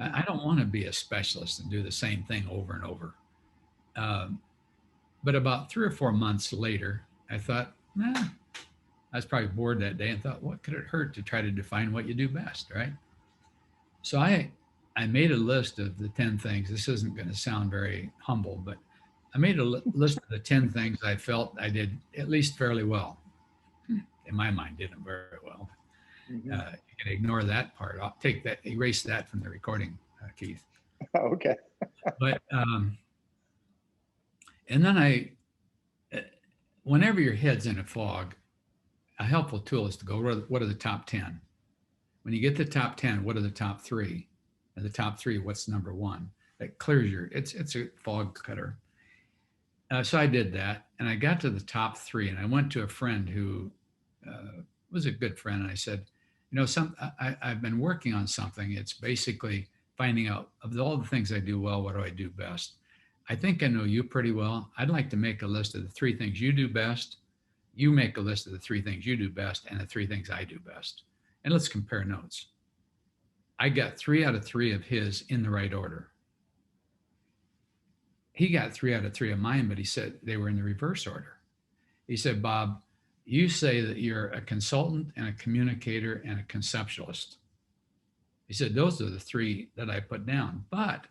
Speaker 2: I don't want to be a specialist and do the same thing over and over. But about 3 or 4 months later, I thought, I was probably bored that day and thought, what could it hurt to try to define what you do best, right? So I made a list of the 10 things. This isn't going to sound very humble, but I made a list of the 10 things I felt I did at least fairly well. In my mind, didn't very well.
Speaker 1: Mhm.
Speaker 2: You can ignore that part. I'll take that, erase that from the recording, Keith.
Speaker 1: Okay.
Speaker 2: But, and then whenever your head's in a fog, a helpful tool is to go, what are the top 10? When you get the top 10, what are the top 3? And the top 3, what's number 1? That clears it's a fog cutter. So I did that, and I got to the top 3, and I went to a friend who was a good friend, and I said, I've been working on something. It's basically finding out of all the things I do well, what do I do best? I think I know you pretty well. I'd like to make a list of the 3 things you do best. You make a list of the 3 things you do best and the 3 things I do best. And let's compare notes. I got 3 out of 3 of his in the right order. He got 3 out of 3 of mine, but he said they were in the reverse order. He said, Bob, you say that you're a consultant and a communicator and a conceptualist. He said, those are the 3 that I put down. But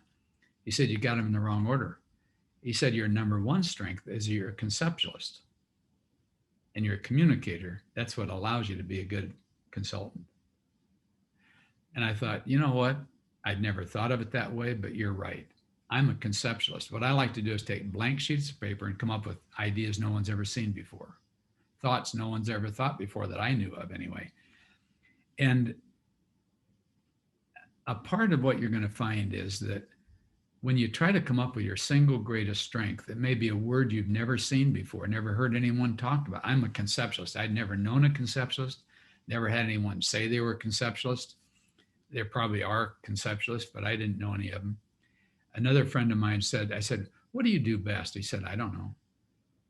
Speaker 2: he said, you got them in the wrong order. He said, your number 1 strength is you're a conceptualist and you're a communicator. That's what allows you to be a good consultant. And I thought, you know what? I'd never thought of it that way, but you're right. I'm a conceptualist. What I like to do is take blank sheets of paper and come up with ideas no one's ever seen before, thoughts no one's ever thought before that I knew of anyway. And a part of what you're going to find is that when you try to come up with your single greatest strength, it may be a word you've never seen before, never heard anyone talk about. I'm a conceptualist. I'd never known a conceptualist, never had anyone say they were a conceptualist. There probably are conceptualists, but I didn't know any of them. Another friend of mine said, I said, what do you do best? He said, I don't know.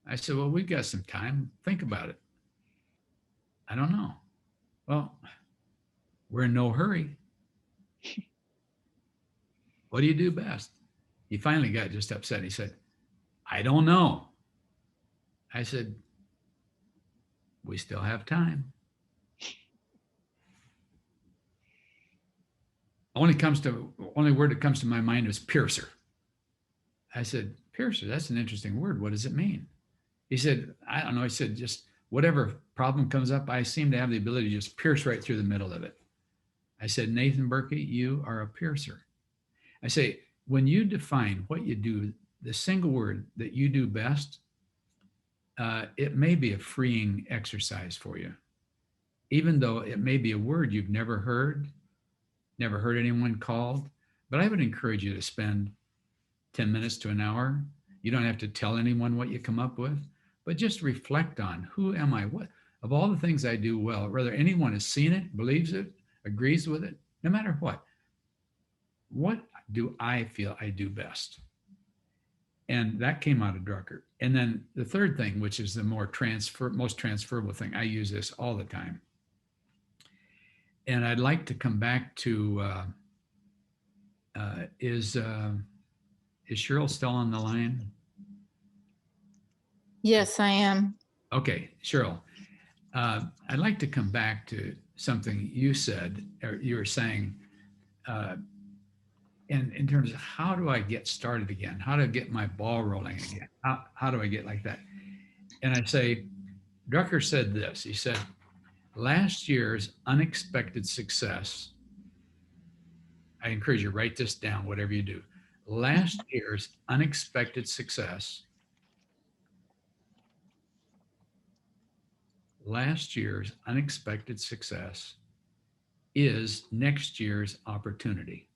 Speaker 2: I said, well, we've got some time. Think about it. I don't know. Well, we're in no hurry. What do you do best? He finally got just upset. He said, I don't know. I said, we still have time. Only word that comes to my mind is piercer. I said, piercer, that's an interesting word. What does it mean? He said, I don't know. He said, just whatever problem comes up, I seem to have the ability to just pierce right through the middle of it. I said, Nathan Berkey, you are a piercer. I say, when you define what you do the single word that you do best, it may be a freeing exercise for you, even though it may be a word you've never heard anyone called. But I would encourage you to spend 10 minutes to an hour. You don't have to tell anyone what you come up with, but just reflect on, who am I? What of all the things I do well, whether anyone has seen it, believes it, agrees with it, no matter what do I feel I do best? And that came out of Drucker. And then the third thing, which is the most transferable thing, I use this all the time. And I'd like to come back to, is Cheryl still on the line?
Speaker 7: Yes, I am.
Speaker 2: Okay, Cheryl, I'd like to come back to something you said, or you were saying, in terms of how do I get started again? How to get my ball rolling again? How do I get like that? And I say, Drucker said this. He said, last year's unexpected success, I encourage you, write this down, whatever you do. Last year's unexpected success, is next year's opportunity.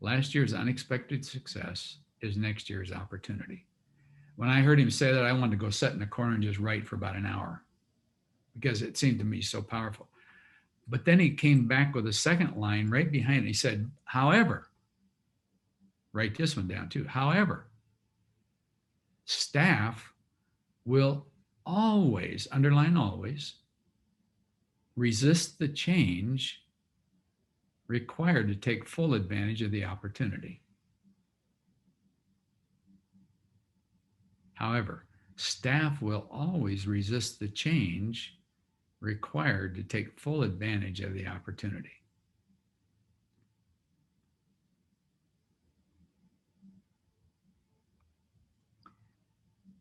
Speaker 2: Last year's unexpected success is next year's opportunity. When I heard him say that, I wanted to go sit in a corner and just write for about an hour because it seemed to me so powerful. But then he came back with a second line right behind it. He said, however, write this one down too. However, staff will always, underline always, resist the change required to take full advantage of the opportunity. However, staff will always resist the change required to take full advantage of the opportunity.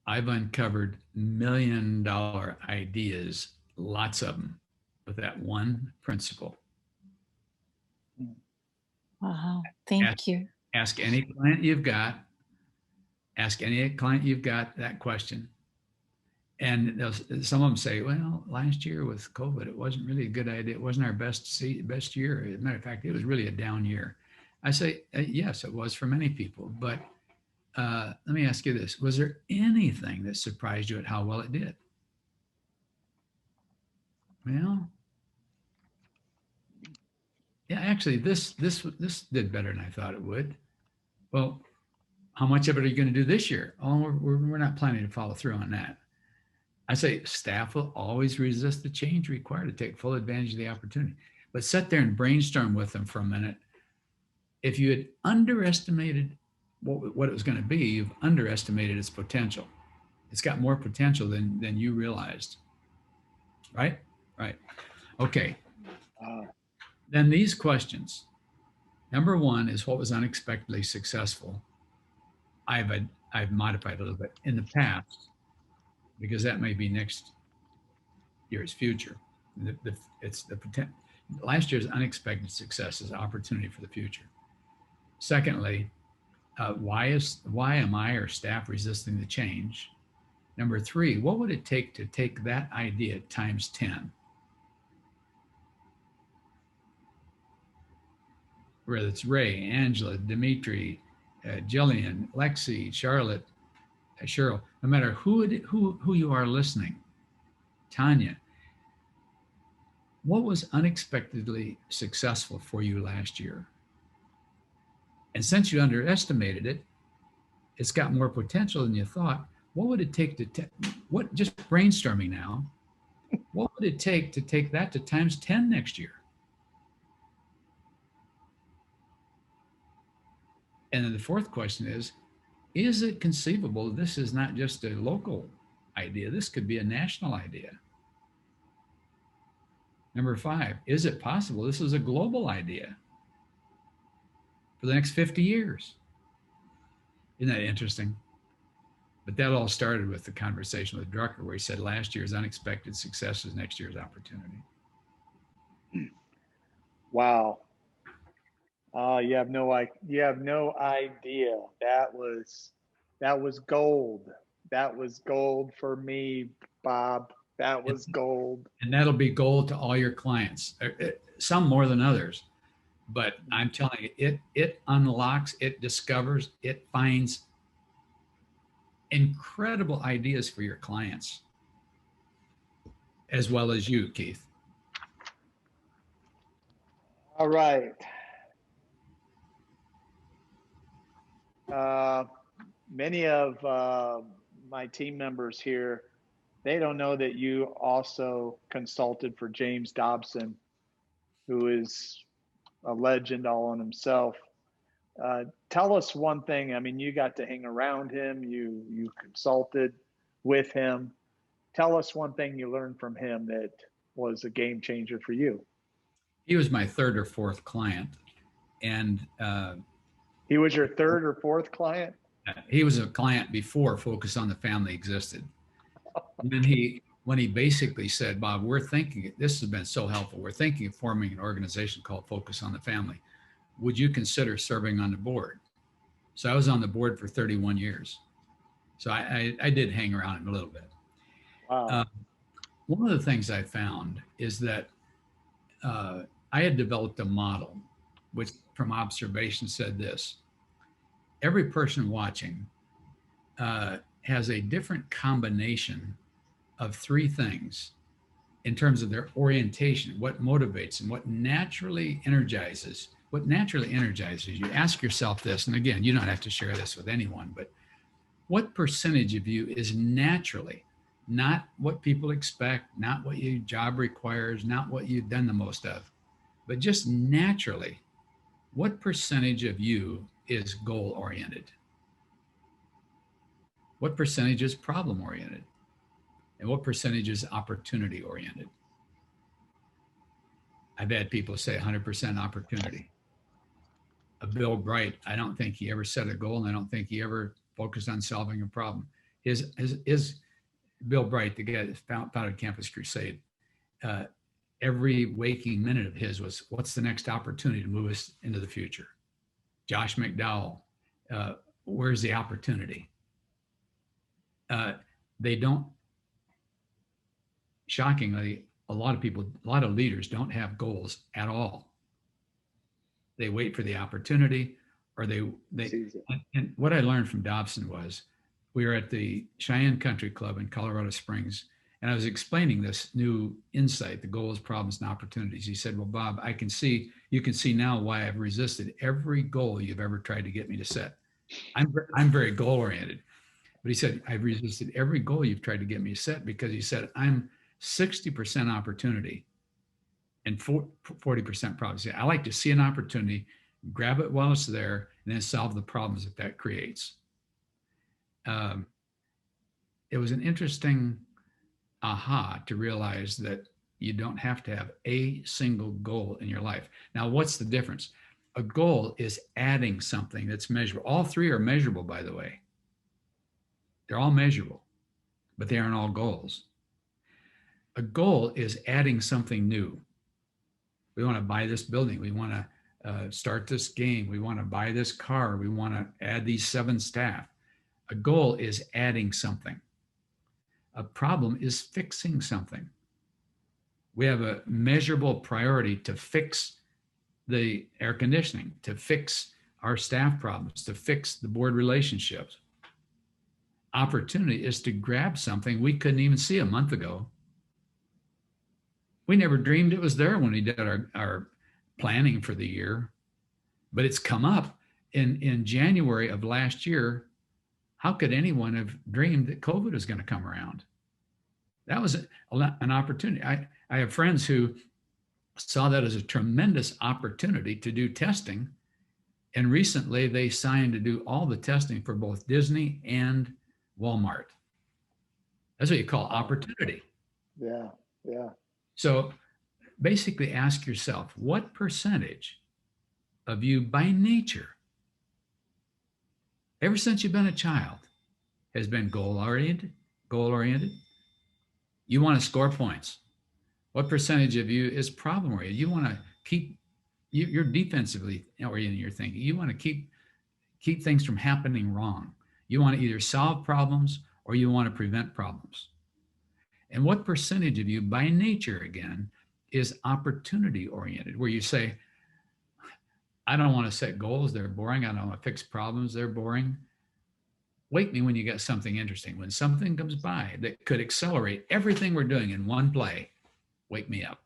Speaker 2: I've uncovered $1 million ideas, lots of them, with that one principle.
Speaker 7: Wow, thank you.
Speaker 2: Ask any client you've got that question. And some of them say, well, last year with COVID, it wasn't really a good idea. It wasn't our best year. As a matter of fact, it was really a down year. I say, yes, it was for many people. But let me ask you this. Was there anything that surprised you at how well it did? Well, yeah, actually, this did better than I thought it would. Well, how much of it are you going to do this year? Oh, we're not planning to follow through on that. I say staff will always resist the change required to take full advantage of the opportunity. But sit there and brainstorm with them for a minute. If you had underestimated what it was going to be, you've underestimated its potential. It's got more potential than you realized. Right? Right. Okay. Then these questions. Number one is, what was unexpectedly successful? I've modified a little bit in the past, because that may be next year's future. It's the potential. Last year's unexpected success is opportunity for the future. Secondly, why am I or staff resisting the change? Number three, what would it take to take that idea times 10? Whether it's Ray, Angela, Dimitri, Jillian, Lexi, Charlotte, Cheryl, no matter who you are listening, Tanya, what was unexpectedly successful for you last year? And since you underestimated it, it's got more potential than you thought. What would it take to, just brainstorming now, what would it take to take that to times 10 next year? And then the fourth question is it conceivable this is not just a local idea? This could be a national idea. Number five, is it possible this is a global idea for the next 50 years? Isn't that interesting? But that all started with the conversation with Drucker, where he said last year's unexpected success is next year's opportunity.
Speaker 1: Wow. You have no idea. That was gold. That was gold for me, Bob. That was gold.
Speaker 2: And that'll be gold to all your clients, some more than others. But I'm telling you, it unlocks, it discovers, it finds incredible ideas for your clients, as well as you, Keith.
Speaker 1: All right. Many of my team members here, they don't know that you also consulted for James Dobson, who is a legend all on himself. Tell us one thing. I mean, you got to hang around him. You consulted with him. Tell us one thing you learned from him that was a game changer for you.
Speaker 2: He was my third or fourth client, and
Speaker 1: He was your third or fourth client?
Speaker 2: he was a client before Focus on the Family existed. And then when he basically said, Bob, we're thinking, this has been so helpful. We're thinking of forming an organization called Focus on the Family. Would you consider serving on the board? So I was on the board for 31 years. So I did hang around him a little bit.
Speaker 1: Wow.
Speaker 2: One of the things I found is that I had developed a model, which from observation said this: every person watching has a different combination of three things in terms of their orientation, what motivates them, what naturally energizes you. Ask yourself this, and again, you don't have to share this with anyone, but what percentage of you is naturally, not what people expect, not what your job requires, not what you've done the most of, but just naturally, what percentage of you is goal oriented? What percentage is problem oriented? And what percentage is opportunity oriented? I've had people say 100% opportunity. Bill Bright, I don't think he ever set a goal, and I don't think he ever focused on solving a problem. His Bill Bright, the guy that founded Campus Crusade, every waking minute of his was, what's the next opportunity to move us into the future? Josh McDowell, where's the opportunity? They don't, shockingly, a lot of leaders don't have goals at all. They wait for the opportunity, or and what I learned from Dobson was, we were at the Cheyenne Country Club in Colorado Springs, and I was explaining this new insight, the goals, problems, and opportunities. He said, well, Bob, you can see now why I've resisted every goal you've ever tried to get me to set. I'm very goal oriented, but he said, I've resisted every goal you've tried to get me to set, because he said, I'm 60% opportunity and 40% problems. I like to see an opportunity, grab it while it's there, and then solve the problems that creates. It was an interesting aha to realize that you don't have to have a single goal in your life. Now, what's the difference? A goal is adding something that's measurable. All three are measurable, by the way. They're all measurable, but they aren't all goals. A goal is adding something new. We want to buy this building. We want to start this game. We want to buy this car. We want to add these 7 staff. A goal is adding something. A problem is fixing something. We have a measurable priority to fix the air conditioning, to fix our staff problems, to fix the board relationships. Opportunity is to grab something we couldn't even see a month ago. We never dreamed it was there when we did our planning for the year, but it's come up in January of last year. How could anyone have dreamed that COVID was going to come around? That was an opportunity. I have friends who saw that as a tremendous opportunity to do testing. And recently they signed to do all the testing for both Disney and Walmart. That's what you call opportunity.
Speaker 1: Yeah, yeah.
Speaker 2: So basically ask yourself, what percentage of you by nature, ever since you've been a child, has been goal-oriented? You want to score points. What percentage of you is problem-oriented? You want to keep you're defensively oriented. You're thinking you want to keep things from happening wrong. You want to either solve problems or you want to prevent problems. And what percentage of you, by nature, again, is opportunity oriented, where you say, I don't want to set goals, they're boring. I don't want to fix problems, they're boring. Wake me when you got something interesting. When something comes by that could accelerate everything we're doing in one play, wake me up.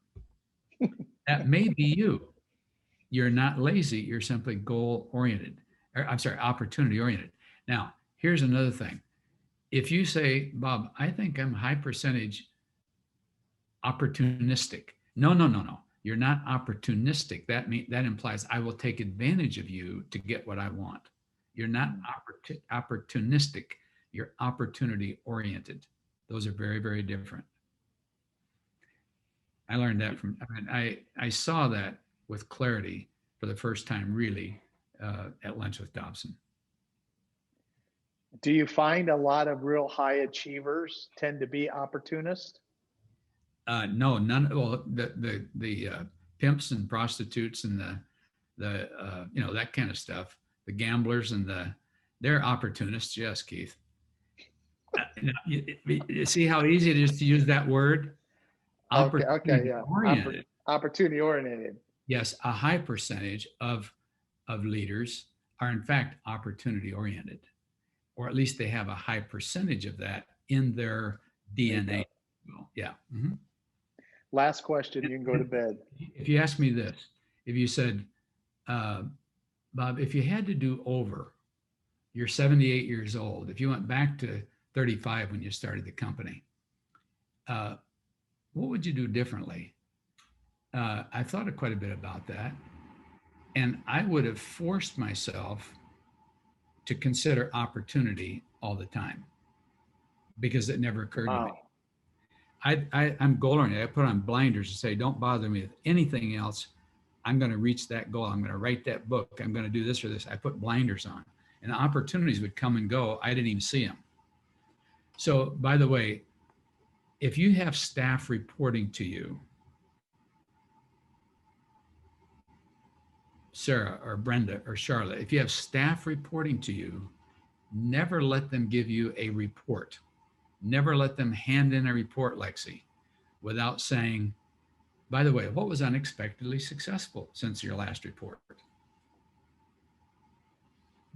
Speaker 2: That may be you. You're not lazy, you're simply goal oriented. I'm sorry, opportunity oriented. Now, here's another thing. If you say, Bob, I think I'm high percentage opportunistic. No, no, no, no. You're not opportunistic. That implies I will take advantage of you to get what I want. You're not opportunistic. You're opportunity oriented. Those are very, very different. I learned that I saw that with clarity for the first time, really, at lunch with Dobson.
Speaker 1: Do you find a lot of real high achievers tend to be opportunists?
Speaker 2: No, none. Well, the pimps and prostitutes and the that kind of stuff, the gamblers and they're opportunists. Yes, Keith. You see how easy it is to use that word?
Speaker 1: Okay, yeah.
Speaker 2: Oriented.
Speaker 1: Opportunity oriented.
Speaker 2: Yes, a high percentage of leaders are in fact opportunity oriented, or at least they have a high percentage of that in their DNA. Well, yeah. Mm-hmm.
Speaker 1: Last question, you can go to bed.
Speaker 2: If you ask me this, if you said, Bob, if you had to do over, you're 78 years old, if you went back to 35 when you started the company, what would you do differently? I thought quite a bit about that. And I would have forced myself to consider opportunity all the time because it never occurred to me. I'm goal oriented. I put on blinders to say, don't bother me with anything else. I'm going to reach that goal. I'm going to write that book. I'm going to do this or this. I put blinders on, and opportunities would come and go. I didn't even see them. So, by the way, if you have staff reporting to you, Sarah or Brenda or Charlotte, if you have staff reporting to you, never let them give you a report. Never let them hand in a report, Lexi, without saying, by the way, what was unexpectedly successful since your last report?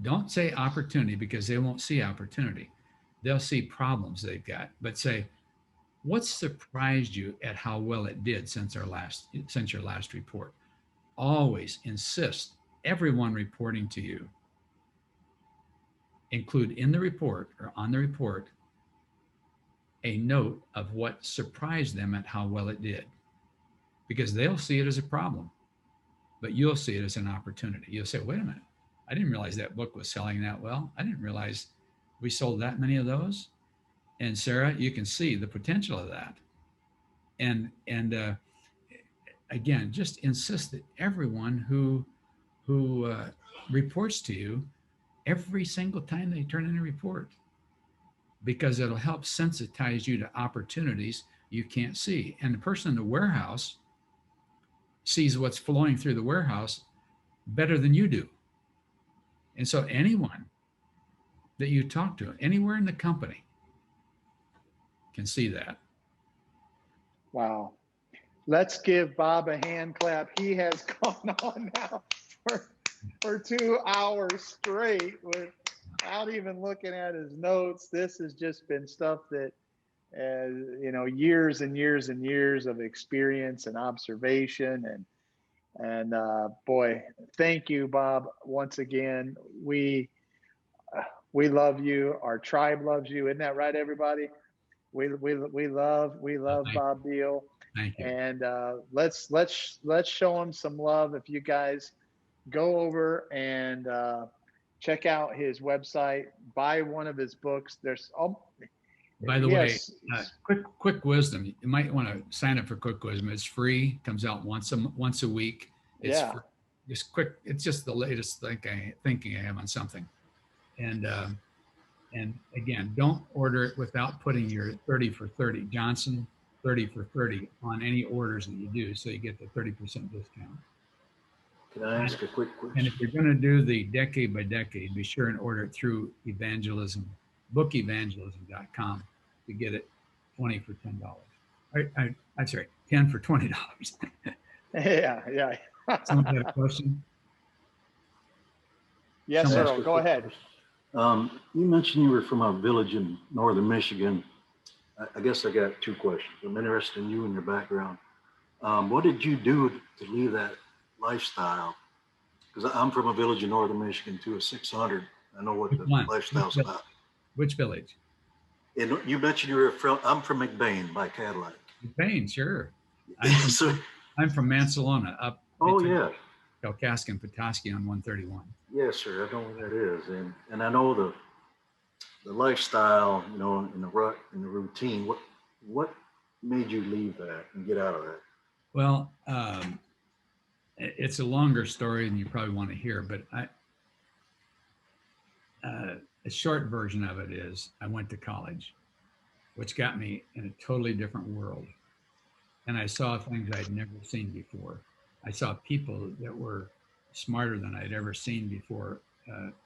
Speaker 2: Don't say opportunity because they won't see opportunity. They'll see problems they've got, but say, what surprised you at how well it did since your last report? Always insist everyone reporting to you include in the report or on the report a note of what surprised them at how well it did, because they'll see it as a problem, but you'll see it as an opportunity. You'll say, wait a minute, I didn't realize that book was selling that well. I didn't realize we sold that many of those. And Sarah, you can see the potential of that. And again, just insist that everyone who reports to you every single time they turn in a report, because it'll help sensitize you to opportunities you can't see. And the person in the warehouse sees what's flowing through the warehouse better than you do. And so anyone that you talk to anywhere in the company can see that.
Speaker 1: Wow. Let's give Bob a hand clap. He has gone on now for 2 hours straight without even looking at his notes. This has just been stuff that, years and years and years of experience and observation. And boy, thank you, Bob. Once again, we love you. Our tribe loves you. Isn't that right, everybody? We love Bobb Biehl.
Speaker 2: Thank you.
Speaker 1: And let's show him some love. If you guys go over and check out his website, buy one of his books.
Speaker 2: By the way, quick wisdom. You might want to sign up for Quick Wisdom. It's free. Comes out once a week. It's free. Just quick. It's just the latest thinking I have on something. And again, don't order it without putting your 30 for 30 Johnson 30 for 30 on any orders that you do, so you get the 30% discount.
Speaker 8: Can I ask a quick
Speaker 2: And
Speaker 8: question?
Speaker 2: if you're going to do the decade by decade, be sure and order it through evangelism, bookevangelism.com to get it 20 for $10. I'm sorry, 10 for $20.
Speaker 1: Yeah, yeah.
Speaker 2: Someone got a question?
Speaker 1: Yes,
Speaker 2: Someone-
Speaker 1: Earl, go ahead.
Speaker 8: You mentioned you were from a village in northern Michigan. I guess I got two questions. I'm interested in you and your background. What did you do to leave that lifestyle? Because I'm from a village in northern Michigan too, a 600. I know what the
Speaker 2: One.
Speaker 8: lifestyle's about.
Speaker 2: Which village?
Speaker 8: And you mentioned you were from, I'm from McBain by Cadillac.
Speaker 2: Bain, sure.
Speaker 8: So,
Speaker 2: I'm from Mansalona, up
Speaker 8: oh
Speaker 2: between
Speaker 8: yeah,
Speaker 2: Kalkaska and Petoskey on 131.
Speaker 8: yes, sir. I know where that is, and I know the lifestyle, you know, and the rut and the routine. What made you leave that and get out of that?
Speaker 2: Well, it's a longer story than you probably want to hear, but a short version of it is I went to college, which got me in a totally different world. And I saw things I'd never seen before. I saw people that were smarter than I'd ever seen before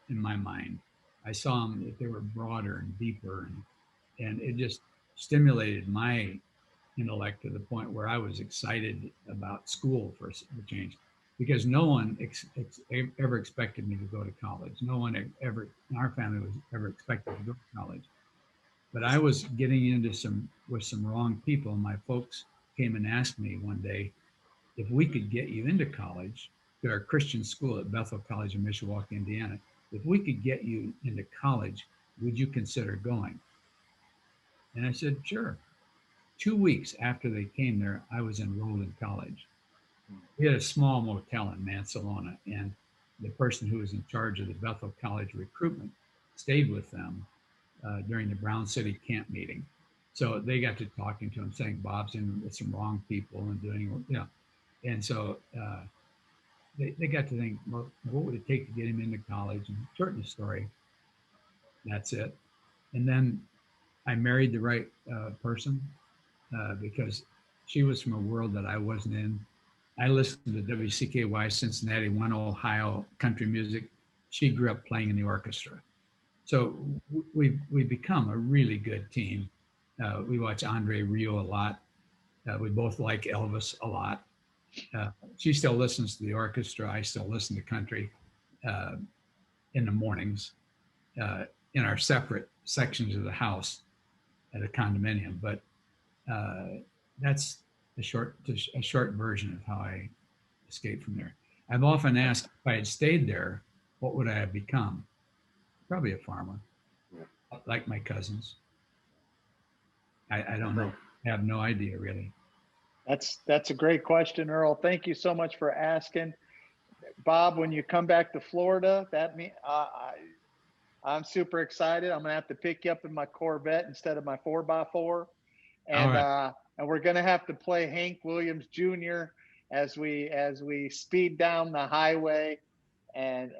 Speaker 2: in my mind. I saw them that they were broader and deeper, and it just stimulated my intellect to the point where I was excited about school for a change, because no one ever expected me to go to college. No one ever in our family was ever expected to go to college. But I was getting into with some wrong people. My folks came and asked me one day if we could get you into college, to our Christian school at Bethel College in Mishawaka, Indiana. If we could get you into college, would you consider going? And I said, sure. 2 weeks after they came there, I was enrolled in college. We had a small motel in Mansalona, and the person who was in charge of the Bethel College recruitment stayed with them during the Brown City camp meeting. So they got to talking to him, saying Bob's in with some wrong people and doing, you know. And so they got to think, well, what would it take to get him into college? And shorten the story, that's it. And then I married the right person because she was from a world that I wasn't in. I listened to WCKY Cincinnati, One Ohio country music. She grew up playing in the orchestra. So we've become a really good team. We watch Andre Rio a lot. We both like Elvis a lot. She still listens to the orchestra. I still listen to country in the mornings in our separate sections of the house at a condominium. But that's a short version of how I escaped from there. I've often asked if I had stayed there, what would I have become? Probably a farmer, like my cousins. I don't know. I have no idea, really.
Speaker 1: That's a great question, Earl. Thank you so much for asking. Bob, when you come back to Florida, I'm super excited. I'm gonna have to pick you up in my Corvette instead of my 4x4, and
Speaker 2: right.
Speaker 1: And we're gonna have to play Hank Williams Jr. as we speed down the highway, and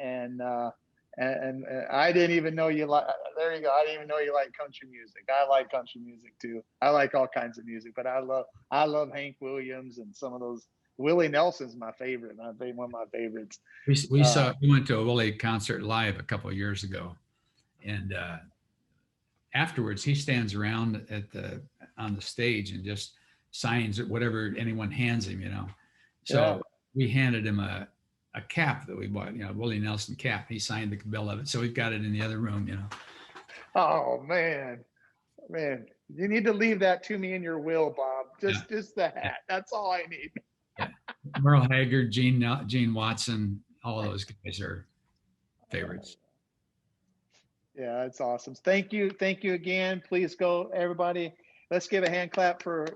Speaker 1: I didn't even know you like. There you go. I didn't even know you like country music. I like country music too. I like all kinds of music, but I love Hank Williams and some of those. Willie Nelson's my favorite. One of my favorites.
Speaker 2: We went to a Willie concert live a couple of years ago, and afterwards he stands around on the stage and just signs whatever anyone hands him, you know. So we handed him a cap that we bought, you know, Willie Nelson cap. He signed the bill of it, so we've got it in the other room, you know.
Speaker 1: Oh man, you need to leave that to me in your will, Bob. Just the hat. That's all I need.
Speaker 2: Yeah. Merle Haggard, Gene Watson, all those guys are favorites.
Speaker 1: Yeah, it's awesome. Thank you again. Please go, everybody. Let's give a hand clap for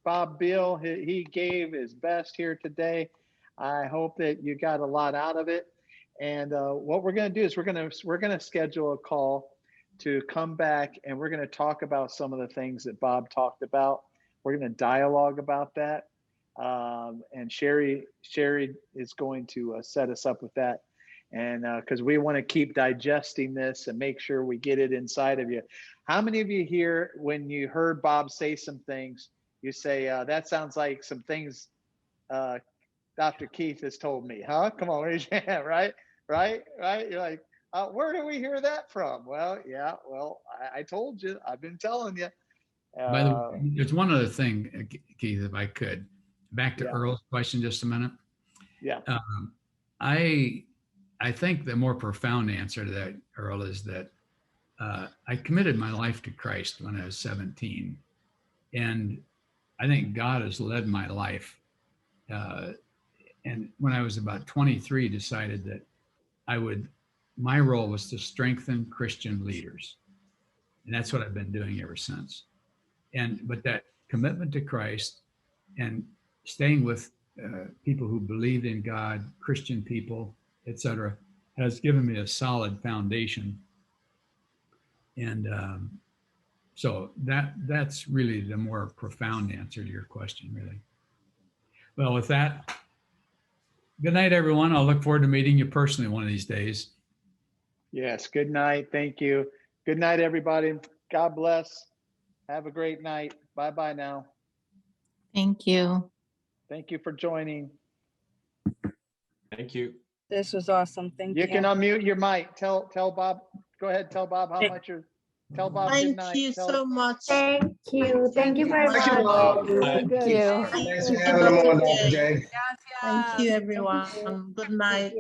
Speaker 1: Bobb Biehl. He gave his best here today. I hope that you got a lot out of it. And what we're going to do is we're going to schedule a call to come back, and we're going to talk about some of the things that Bob talked about. We're going to dialogue about that. And Sherry is going to set us up with that. And because we want to keep digesting this and make sure we get it inside of you. How many of you here, when you heard Bob say some things, you say, that sounds like some things Dr. Keith has told me, huh? Come on, raise your hand, right? Right? You're like, where do we hear that from? Well, yeah, well, I told you, I've been telling you.
Speaker 2: By the way, there's one other thing, Keith, if I could, back to
Speaker 1: Yeah.
Speaker 2: Earl's question just a minute.
Speaker 1: Yeah.
Speaker 2: I think the more profound answer to that, Earl, is that I committed my life to Christ when I was 17. And I think God has led my life. And when I was about 23, decided that my role was to strengthen Christian leaders. And that's what I've been doing ever since. But that commitment to Christ and staying with people who believed in God, Christian people, etc., has given me a solid foundation. And so that's really the more profound answer to your question, really. Well, with that, good night, everyone. I'll look forward to meeting you personally one of these days.
Speaker 1: Yes. Good night. Thank you. Good night, everybody. God bless. Have a great night. Bye-bye now.
Speaker 7: Thank you.
Speaker 1: Thank you for joining.
Speaker 9: Thank you.
Speaker 10: This was awesome. Thank you.
Speaker 1: You can unmute your mic. Tell Bob. Go ahead. Tell Bob how much you're. Tell Bob good night.
Speaker 11: Thank you so much.
Speaker 12: Thank you. Thank you very
Speaker 11: Thank you,
Speaker 12: much.
Speaker 11: Bob.
Speaker 1: Thank you.
Speaker 11: Thanks for having him on, Dr. J.
Speaker 10: Thank you, everyone. Good night.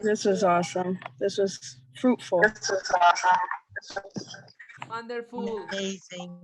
Speaker 10: This was awesome. This was fruitful.
Speaker 13: Wonderful.
Speaker 11: Amazing.